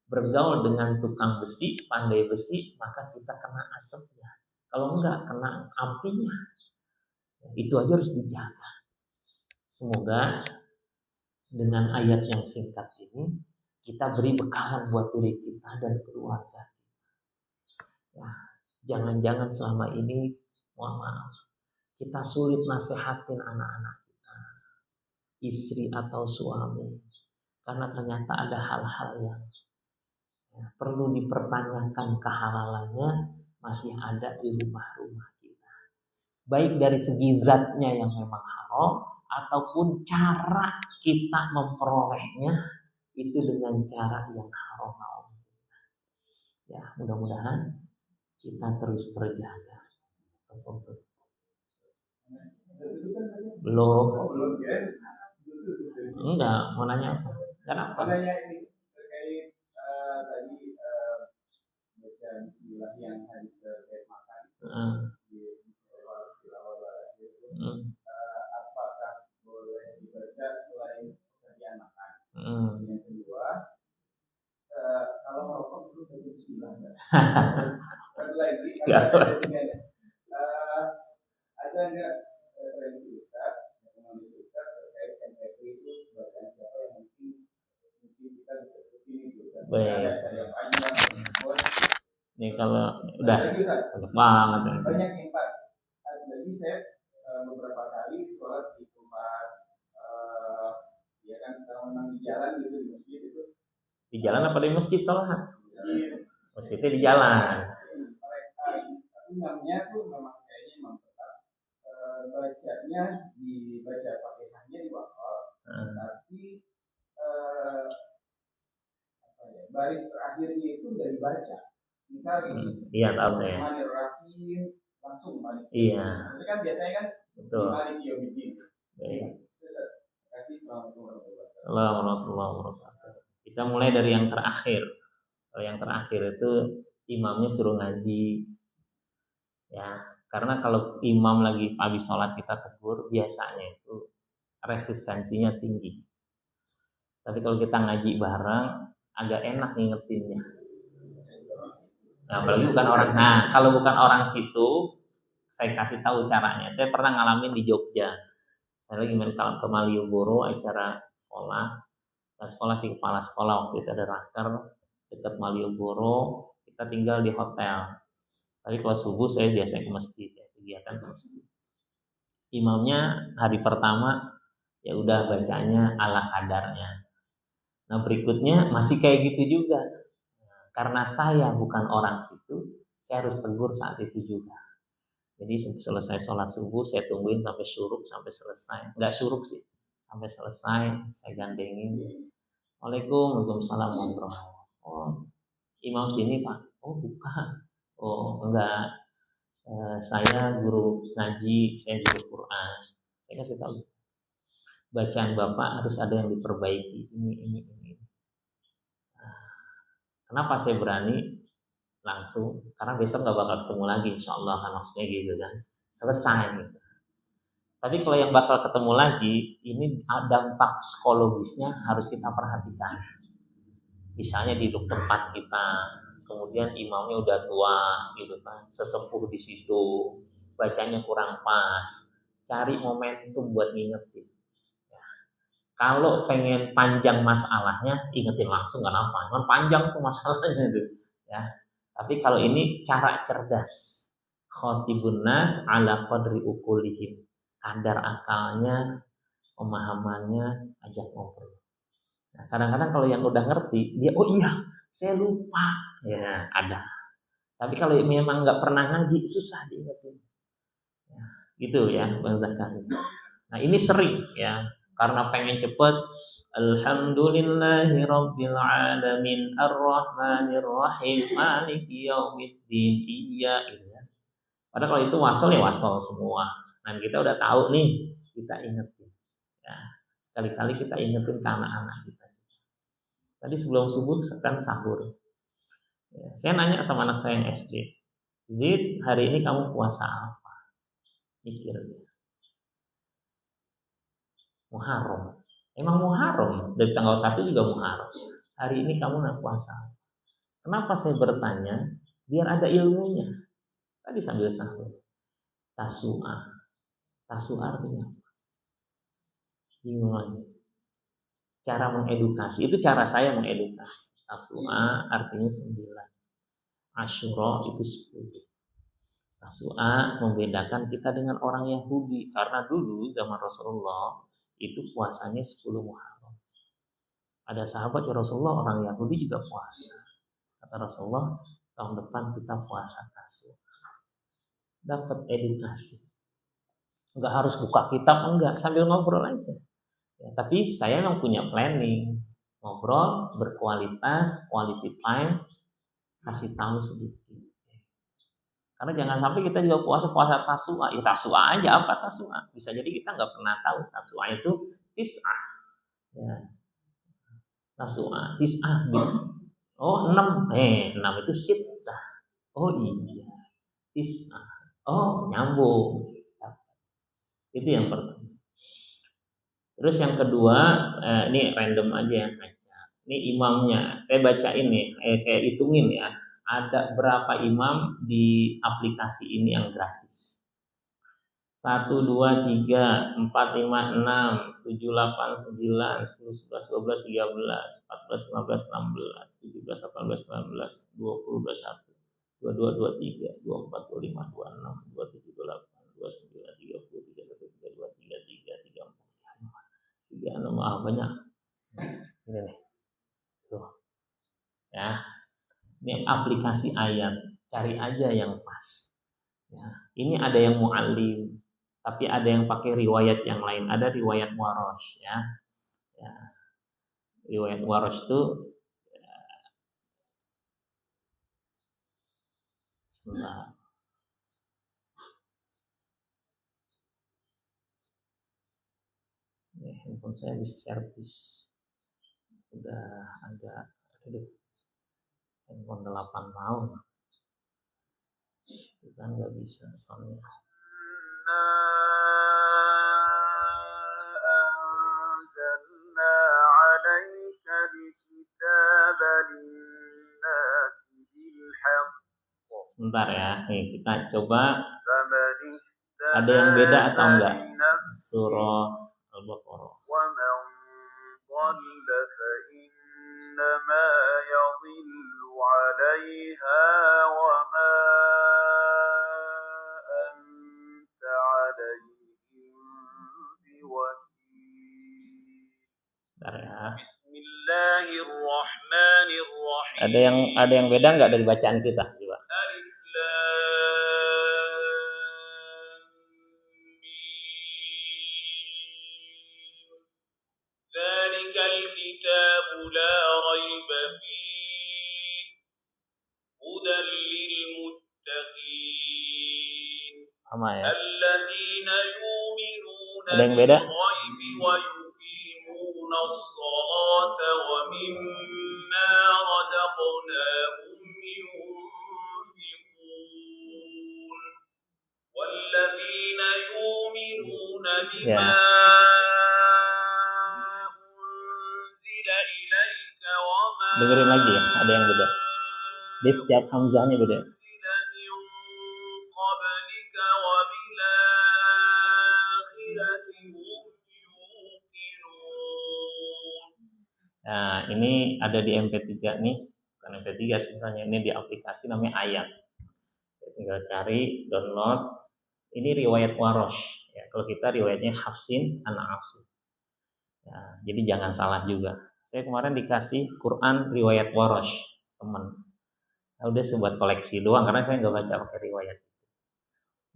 Bergaul dengan tukang besi, pandai besi, maka kita kena asapnya. Kalau enggak, kena apinya. Itu aja harus dijaga. Semoga dengan ayat yang singkat ini, kita beri bekalan buat diri kita dan keluarga. Ya, jangan-jangan selama ini, mohon maaf, kita sulit nasihatin anak-anak kita, istri atau suami, karena ternyata ada hal-hal yang perlu dipertanyakan kehalalannya masih ada di rumah-rumah kita. Baik dari segi zatnya yang memang haram, ataupun cara kita memperolehnya itu dengan cara yang haram. Ya, mudah-mudahan kita terus terjaga. Belum. Enggak, mau nanya apa? Kenapa? Nanya ini terkait tadi baca bismillah yang hadis terkait makan. Ada nggak referensi Ustaz, rekomendasi Ustaz terkait MP3 itu bacaan siapa yang mungkin kita bisa ikuti Ustaz? Baik. Yang panjang, Ini kalau udah banyak banget. Banyak nih Pak. Jadi saya beberapa kali sholat di tempat, ya kan kalau memang di jalan gitu di masjid itu. Di jalan apa di masjid sholat? Masjidnya di jalan. Tapi namanya tuh memang kayaknya memang tetap bacanya dibaca Fatihahnya di wasal. Tapi baris terakhirnya itu nggak dibaca. Misalnya, iya tahu saya. Rahim langsung balik. Iya. Itu kan biasanya kan betul. Balik Yaumiddin. Baik. Terima kasih. Assalamualaikum warahmatullahi wabarakatuh. Kita mulai dari yang terakhir. Kalau yang terakhir itu imamnya suruh ngaji, ya. Karena kalau imam lagi habis sholat kita tegur, biasanya itu resistensinya tinggi. Tapi kalau kita ngaji bareng, agak enak ngingetinnya. Nah, apalagi bukan orang. Nah, kalau bukan orang situ, saya kasih tahu caranya. Saya pernah ngalamin di Jogja. Saya lagi main ke Malioboro, acara sekolah. Nah, sekolah sih kepala sekolah waktu itu ada raker dekat Malioboro. Kita tinggal di hotel. Tapi kalau subuh saya biasanya ke masjid, ya, kegiatan ke masjid. Imamnya hari pertama ya udah bacanya ala kadarnya. Nah berikutnya masih kayak gitu juga. Karena saya bukan orang situ, saya harus tegur saat itu juga. Jadi selesai sholat subuh, saya tungguin sampai syuruk, sampai selesai. Enggak syuruk sih, sampai selesai, saya gandengin. Waalaikumsalam warahmatullahi wabarakatuh. Oh, imam sini Pak? Oh bukan. Oh enggak. Saya guru ngaji, saya guru Quran. Saya kasih tahu. Bacaan Bapak harus ada yang diperbaiki. Ini. Kenapa saya berani langsung? Karena besok nggak bakal ketemu lagi, insya Allah kan maksudnya gitu kan. Selesai gitu. Tapi kalau yang bakal ketemu lagi, ini dampak psikologisnya harus kita perhatikan. Misalnya di tempat kita, kemudian imamnya udah tua gitu kan, sesepuh di situ, bacanya kurang pas. Cari momentum buat ngingetin. Kalau pengen panjang masalahnya, ingetin langsung nggak apa, cuman panjang tuh masalahnya itu, ya. Tapi kalau ini cara cerdas, khotibun nas ala qadri ukulihim, kadar akalnya, pemahamannya, ajak ngobrol. Nah, kadang-kadang kalau yang udah ngerti, dia oh iya, saya lupa, ya ada. Tapi kalau memang nggak pernah ngaji, susah diingetin. Ya, gitu ya, Bang Zakaria. Nah ini sering ya. Karena pengen cepet, alhamdulillahi rabbil alamin arrahmanir rahim maliki yaumiddin iya gitu ya. Padahal kalau itu wasal ya wasal semua. Nah kita udah tahu nih, kita ingetin ya. Sekali-kali kita ingetin ke anak-anak kita. Tadi sebelum subuh kan sahur ya, saya nanya sama anak saya yang SD, Zid hari ini kamu puasa apa? Mikir dia, Muharram. Emang Muharram, dari tanggal 1 juga Muharram. Hari ini kamu nak puasa. Kenapa saya bertanya? Biar ada ilmunya. Tadi sambil sahur. Tasu'a. Tasu'a artinya apa? Bingung lagi. Cara mengedukasi. Itu cara saya mengedukasi. Tasu'a artinya 9. Asyura itu 10. Tasu'a membedakan kita dengan orang Yahudi. Karena dulu zaman Rasulullah itu puasanya 10 Muharram. Ada sahabat ya Rasulullah orang Yahudi juga puasa. Kata Rasulullah tahun depan kita puasa Tasu'a. Dapat edukasi. Enggak harus buka kitab, enggak, sambil ngobrol aja. Ya, tapi saya memang punya planning. Ngobrol berkualitas, quality time, kasih tahu sedikit. Karena jangan sampai kita juga puasa Tasu'a. Ya Tasu'a aja, apa Tasu'a? Bisa jadi kita nggak pernah tahu Tasu'a itu tis'ah. Ya. Tasu'a, tis'ah. Oh 6. 6 itu sittah. Oh iya. Tis'ah. Oh nyambung. Itu yang pertama. Terus yang kedua, ini random aja. Ini imamnya. Saya bacain nih, saya hitungin ya. ada berapa imam di aplikasi ini yang gratis? 1, 2, 3, 4, 5, 6, 7, 8, 9, 10, 11, 12, 13, 14, 15, 16, 17, 18, 19, 20, 21, 22, 23, 24, 25, 26, 27, 28, 29, 30, 31, 32, 33, 34, 36, banyak. Ini nih. Tuh. Ya. Ini aplikasi ayat. Cari aja yang pas. Ya. Ini ada yang mu'allim, tapi ada yang pakai riwayat yang lain. Ada riwayat Warosh, ya. Riwayat Warosh itu sebentar. Handphone saya habis servis. Udah agak handphone 8 tahun. Kita nggak bisa soalnya. Bentar ya, nih kita coba. Ada yang beda atau enggak? Surah Al-Baqarah. Bentar ya. Ada yang beda nggak dari bacaan kita? Coba. Sama ya. Ada yang beda? Ya. Dengerin lagi ya, ada yang beda. Di setiap hamzahnya beda. Nah, ini ada di MP3 nih, bukan MP3 sebenarnya, ini di aplikasi namanya Ayat. Tinggal cari, download. Ini riwayat Warosh. Ya, kalau kita riwayatnya Hafsin, anak Hafsin. Ya, jadi jangan salah juga. Saya kemarin dikasih Quran riwayat Warosh, teman. Nah, udah sebuat koleksi doang karena saya nggak baca pakai riwayat.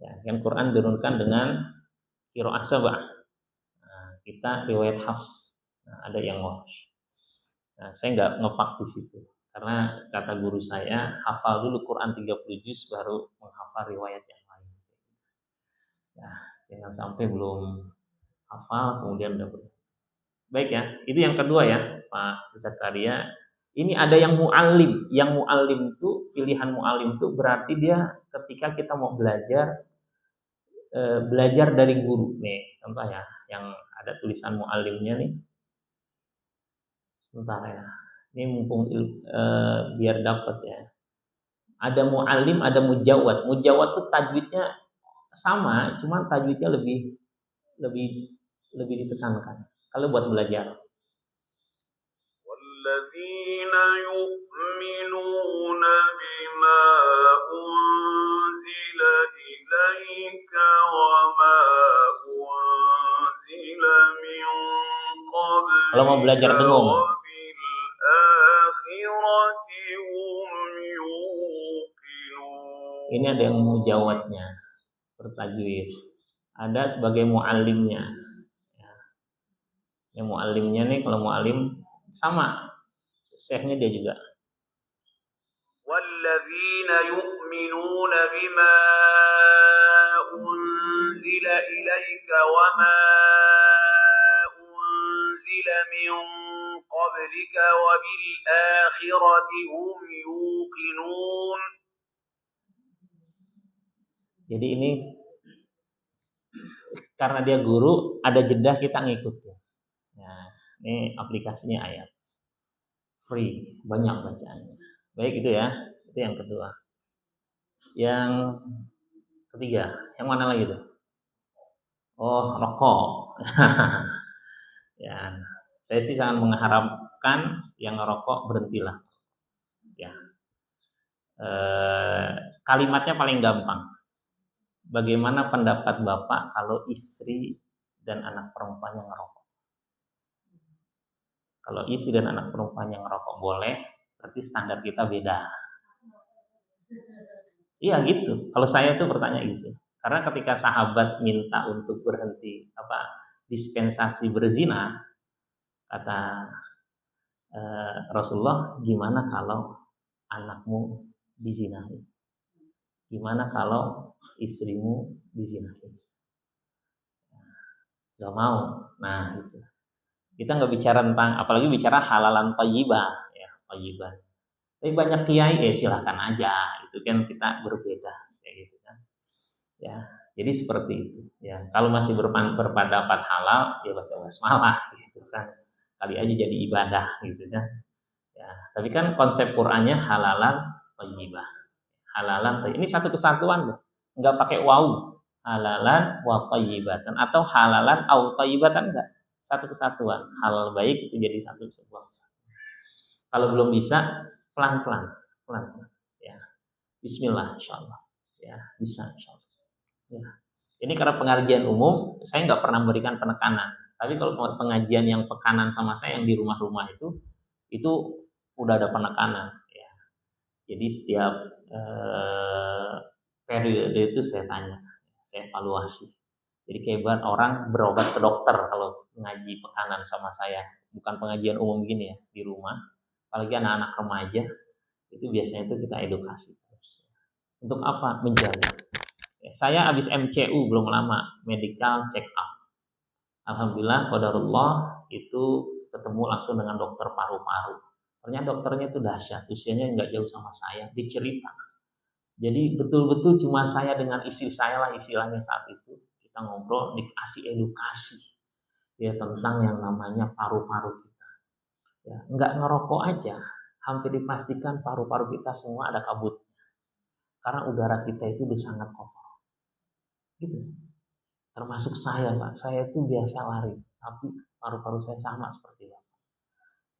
Ya, kan Quran diturunkan dengan qiraah sab'ah. Nah, kita riwayat Hafs. Nah, ada yang Warosh. Nah, saya nggak ngefak di situ karena kata guru saya hafal dulu Quran 30 juz baru menghafal riwayat yang lain. Ya, jangan sampai belum hafal kemudian udah berubah. Baik ya, itu yang kedua ya Pak Zakaria. Ini ada yang mu'allim. Yang mu'allim itu, pilihan mu'allim itu berarti dia ketika kita mau belajar dari guru. Nih, contoh ya, yang ada tulisan mu'allimnya nih. Sebentar ya. Ini mumpung biar dapat ya. Ada mu'allim, ada mujawad. Mujawad itu tajwidnya sama, cuman tajwidnya lebih ditekankan. Kalau buat belajar. Walladzina yu'minuna bima unzila ilaika wa ma unzila min qabl. Kalau mau belajar dengung. Ini ada yang mujawatnya, bertajwid. Ada sebagai mu'allimnya. Ya. Yang mu'allimnya nih, kalau mu'allim sama, syekhnya dia juga. Walladzina yu'minuna bima unzila ilaika wa ma unzila min qablika wa bil akhirati hum yuqinun. Jadi ini karena dia guru, ada jeda kita ngikutin. Nah, ini aplikasinya Ayat. Free, banyak bacaannya. Baik itu ya. Itu Itu yang kedua. Yang ketiga, yang mana lagi tuh? Oh, rokok. Ya, saya sih sangat mengharapkan yang ngerokok berhentilah. Ya, kalimatnya paling gampang. Bagaimana pendapat Bapak kalau istri dan anak perempuannya ngerokok? Kalau istri dan anak perempuannya ngerokok boleh, berarti standar kita beda. Iya gitu. Kalau saya tuh bertanya gitu. Karena ketika sahabat minta untuk berhenti dispensasi berzina, kata Rasulullah, gimana kalau anakmu dizinahi? Gimana kalau istrimu dizinahi? Gak mau. Nah itu. Kita nggak bicara tentang, apalagi bicara halalan thayyibah, ya thayyibah. Tapi banyak kiai, silahkan aja, itu kan kita berbeda, kayak gitu kan. Ya, jadi seperti itu. Ya, kalau masih berpendapat halal, ya baca basmalah, gitu kan. Kali aja jadi ibadah, gitu kan. Ya, tapi kan konsep Qur'annya halalan thayyibah. Halalan thayyibah. Ini satu kesatuan loh, nggak pakai waw. Halalan wa thayyibatan atau halalan au thayyibatan, enggak. Satu kesatuan, halal baik itu jadi satu sebuah kesatuan. Kalau belum bisa, pelan-pelan, ya. Bismillah, insyaallah, ya bisa insyaallah. Ya. Ini karena pengajian umum, saya nggak pernah memberikan penekanan. Tapi kalau pengajian yang pekanan sama saya yang di rumah-rumah itu udah ada penekanan. Ya. Jadi setiap periode itu saya tanya, saya evaluasi. Jadi kayak orang berobat ke dokter kalau ngaji pekanan sama saya. Bukan pengajian umum gini ya, di rumah. Apalagi anak-anak remaja, itu biasanya itu kita edukasi. Untuk apa? Menjaga. Saya habis MCU belum lama, medical check up. Alhamdulillah, qadarullah itu ketemu langsung dengan dokter paru-paru. Ternyata dokternya itu dahsyat, usianya nggak jauh sama saya, dicerita. Jadi betul-betul cuma saya dengan istri saya lah istilahnya saat itu. Kita ngobrol, dikasih edukasi ya tentang yang namanya paru-paru kita. Ya, nggak ngerokok aja, hampir dipastikan paru-paru kita semua ada kabutnya. Karena udara kita itu udah sangat kotor. Gitu. Termasuk saya, Pak. Saya itu biasa lari, tapi paru-paru saya sama seperti itu.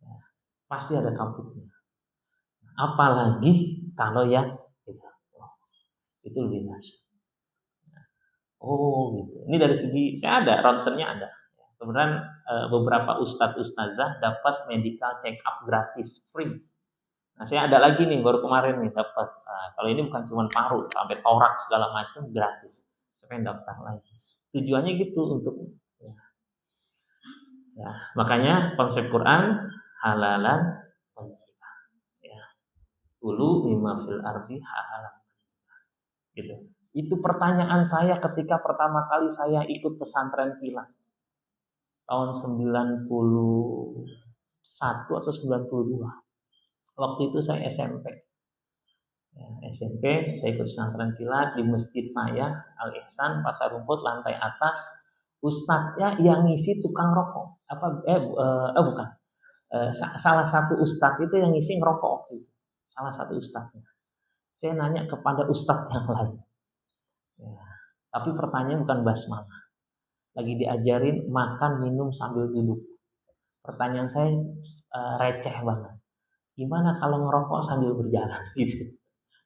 Ya, pasti ada kabutnya. Apalagi kalau yang itu lebih dahsyat. Oh gitu. Ini dari segi saya ada ronsennya ada. Kemudian beberapa ustadz ustazah dapat medical check up gratis free. Nah saya ada lagi nih baru kemarin nih dapat. Kalau ini bukan cuma paru, sampai torak segala macam gratis. Saya pengen daftar lagi. Tujuannya gitu untuk ya. Makanya konsep Quran halalan thayyibah. Ya. Kulu mimma fil ardi halalan. Gitu. Itu pertanyaan saya ketika pertama kali saya ikut pesantren kilat. Tahun 91 atau 92. Waktu itu saya SMP. Ya, SMP, saya ikut pesantren kilat di masjid saya, Al Ihsan, Pasar Rumput, lantai atas. Ustadznya yang ngisi tukang rokok. Bukan. Salah satu ustadz itu yang ngisi ngerokok. Salah satu ustadznya. Saya nanya kepada ustadz yang lain. Ya, tapi pertanyaan bukan basmalah. Lagi diajarin makan minum sambil duduk. Pertanyaan saya receh banget. Gimana kalau ngerokok sambil berjalan gitu?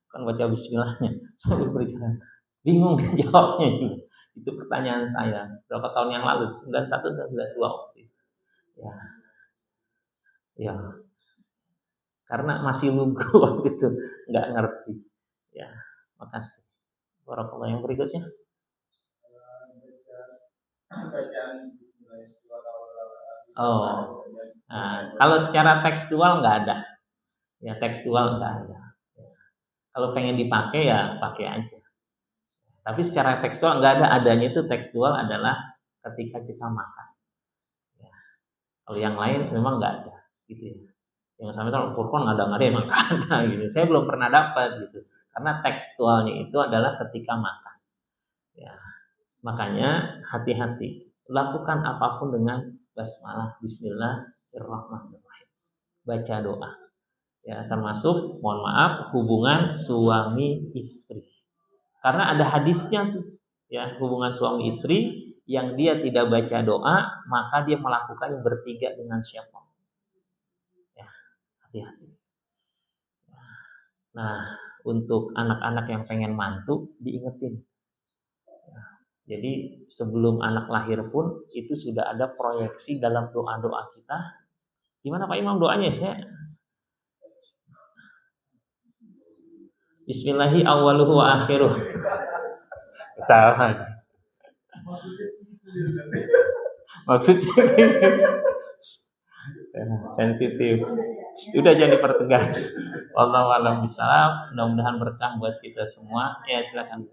Kan baca bismillahnya sambil berjalan. Bingung jawabnya. Itu pertanyaan saya berapa tahun yang lalu, 91 92 waktu itu. Ya. Ya. Karena masih lugu waktu itu, nggak ngerti. Ya, makasih. Barakallah yang berikutnya. Oh, nah, kalau secara tekstual nggak ada, ya tekstual nggak ada. Kalau pengen dipakai ya pakai aja. Tapi secara tekstual nggak ada, adanya itu tekstual adalah ketika kita makan. Ya. Kalau yang lain memang nggak ada, gitu ya. Yang sampai kalau Quran nggak ada emang nggak ada gitu. Saya belum pernah dapat gitu. Karena tekstualnya itu adalah ketika makan. Ya. Makanya hati-hati. Lakukan apapun dengan basmalah, bismillahirrahmanirrahim. Baca doa. Ya, termasuk mohon maaf hubungan suami istri. Karena ada hadisnya tuh, ya, hubungan suami istri yang dia tidak baca doa, maka dia melakukan yang bertiga dengan syaitan. Ya, hati-hati. Nah, untuk anak-anak yang pengen mantu, diingetin. Ya, jadi sebelum anak lahir pun itu sudah ada proyeksi dalam doa-doa kita. Gimana Pak Imam doanya? Saya Bismillahi awaluhu wa akhiruh. Salah. Maksudnya sensitif. Sudah jadi pertegas. Wallahu a'lam bishawab. Mudah-mudahan berkah buat kita semua. Ya, silakan.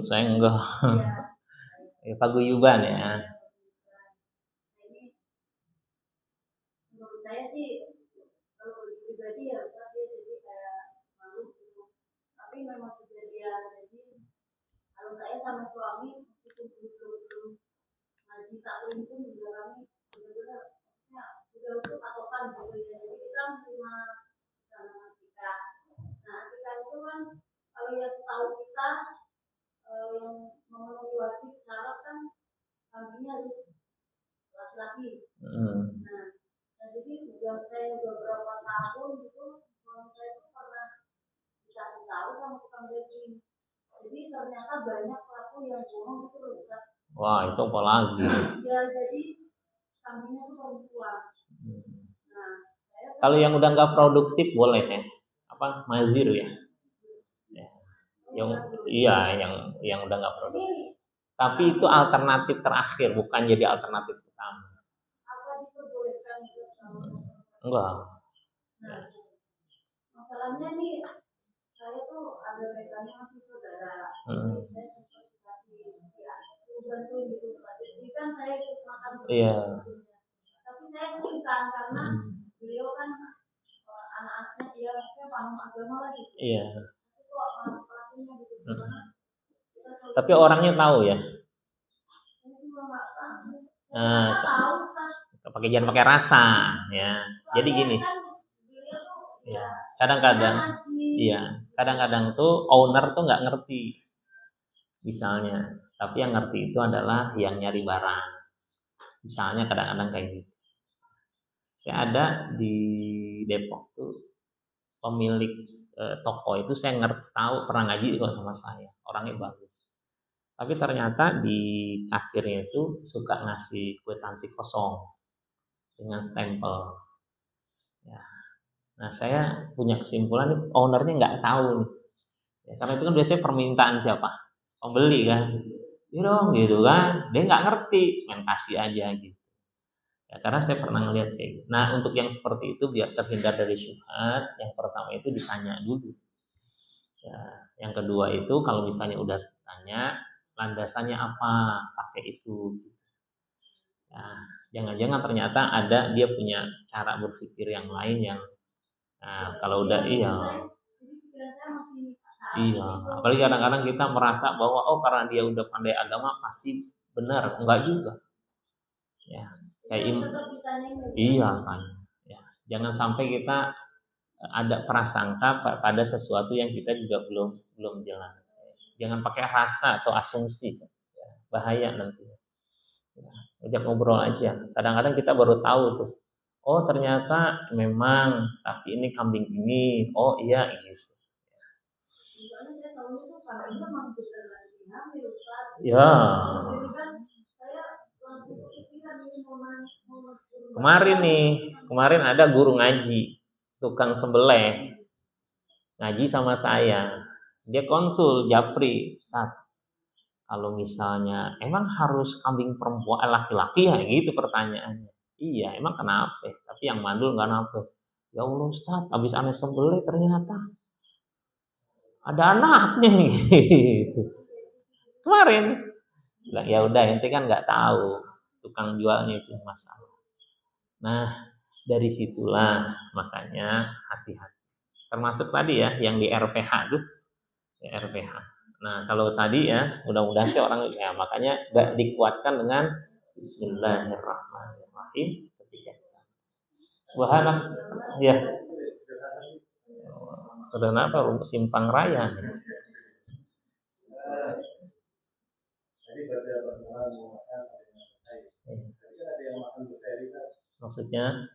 Saya enggak. Ya, paguyuban ya. Menurut saya sih kalau pribadi ya dia jadi kayak malu gitu. Tapi memang kejadian jadi kalau saya sama suami meskipun belum ngaji taklim pun juga kami benar-benar ya sudah untuk patokan gitu ya. Jadi kita cuma sama kita. Nah kita itu kan kalau ya setahu kita yang memenuhi wajib syarat kan kambingnya harus laki-laki. Nah, jadi saya beberapa tahun gitu, saya tuh pernah dikasih tahu sama tukang daging. Jadi ternyata banyak pelaku yang bohong itu loh. Wah, itu apa lagi? Ya, jadi kambingnya tuh perempuan. Nah, kalau yang udah nggak produktif boleh ya, apa mazir ya? Yang udah nggak produktif. Tapi itu alternatif terakhir, bukan jadi alternatif utama. Enggak. Nah, masalahnya nih, saya tuh ada kaitannya masih saudara. Saya sempat dikasih bantuin gitu. Jadi kan saya ikut makan. Iya. Tapi saya sungkan karena beliau kan anak-anaknya dia paham agama lah gitu. Iya. Itu pelakunya gitu. Tapi orangnya tahu ya. Jangan pakai rasa ya. Jadi gini. Ya, kadang-kadang tuh owner tuh nggak ngerti misalnya, tapi yang ngerti itu adalah yang nyari barang. Misalnya kadang-kadang kayak gitu. Saya ada di Depok tuh pemilik toko itu saya tahu pernah ngaji juga sama saya, orangnya bagus. Tapi ternyata di kasirnya itu suka ngasih kwitansi kosong dengan stempel. Ya. Nah, saya punya kesimpulan nih, ownernya nggak tahu. Ya, karena itu kan biasanya permintaan siapa? Pembeli kan. Ya dong, gitu kan. Dia nggak ngerti, main kasih aja gitu. Ya, karena saya pernah ngeliat kayak gitu. Nah, untuk yang seperti itu biar terhindar dari syubhat, yang pertama itu ditanya dulu. Ya, yang kedua itu kalau misalnya udah tanya, landasannya apa? Pakai itu. Ya, jangan-jangan ternyata ada dia punya cara berpikir yang lain yang kalau udah iya, apalagi kadang-kadang kita merasa bahwa karena dia udah pandai agama pasti benar, enggak juga. Ya, kayak kan. Ya, jangan sampai kita ada prasangka pada sesuatu yang kita juga belum jelas. Jangan pakai rasa atau asumsi, ya, bahaya nanti. Ya, ajak ngobrol aja. Kadang-kadang kita baru tahu tuh. Oh ternyata memang, tapi ini kambing ini. Oh iya gitu. Ya. Kemarin ada guru ngaji, tukang sembelih, ngaji sama saya. Dia konsul Japri, kalau misalnya emang harus kambing perempuan laki-laki ya gitu pertanyaannya. Iya, emang kenapa? Tapi yang mandul nggak kenapa. Ya Allah Ustaz, habis aneh sembelih ternyata ada anaknya gitu. Kemarin, bilang ya udah ente kan nggak tahu tukang jualnya itu masalah. Nah dari situlah makanya hati-hati. Termasuk tadi ya yang di RPH tuh, ya RPH. Nah, kalau tadi ya, mudah-mudahan sih orang ya makanya nggak dikuatkan dengan Bismillahirrahmanirrahim ketika Subhanak ya. Sederhana apa? Simpang raya. Maksudnya?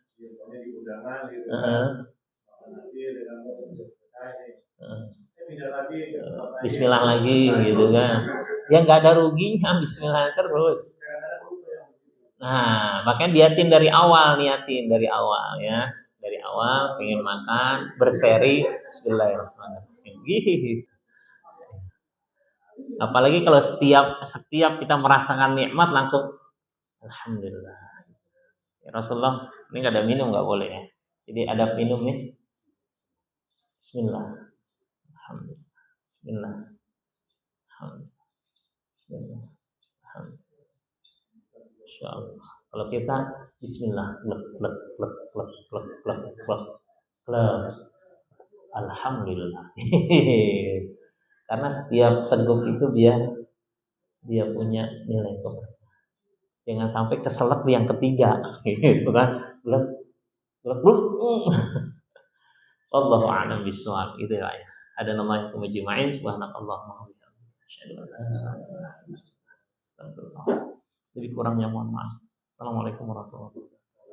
Bismillah lagi gitu kan. Ya nggak ada ruginya Bismillah terus. Nah, makanya niatin dari awal ya. Dari awal pengen makan, berseri Bismillahirrahmanirrahim. Apalagi kalau setiap kita merasakan nikmat langsung alhamdulillah. Ya Rasulullah, ini nggak ada minum nggak boleh ya. Jadi ada minum nih. Bismillah. Alhamdulillah. Bismillah. Alhamdulillah. Bismillah. Alhamdulillah. Insyaallah. Kalau kita Bismillah, alhamdulillah. Karena setiap teguk itu dia punya nilai keberkahan. Jangan sampai keselak di yang ketiga, gitu kan? Allahu a'lam bishawab. Itu ya. Ada nama yang mujma'in subhanakallahumma wa bihamdika asyhadu an la ilaha illa anta astaghfiruka. Jadi kurangnya mohon maaf. Assalamualaikum warahmatullahi wabarakatuh.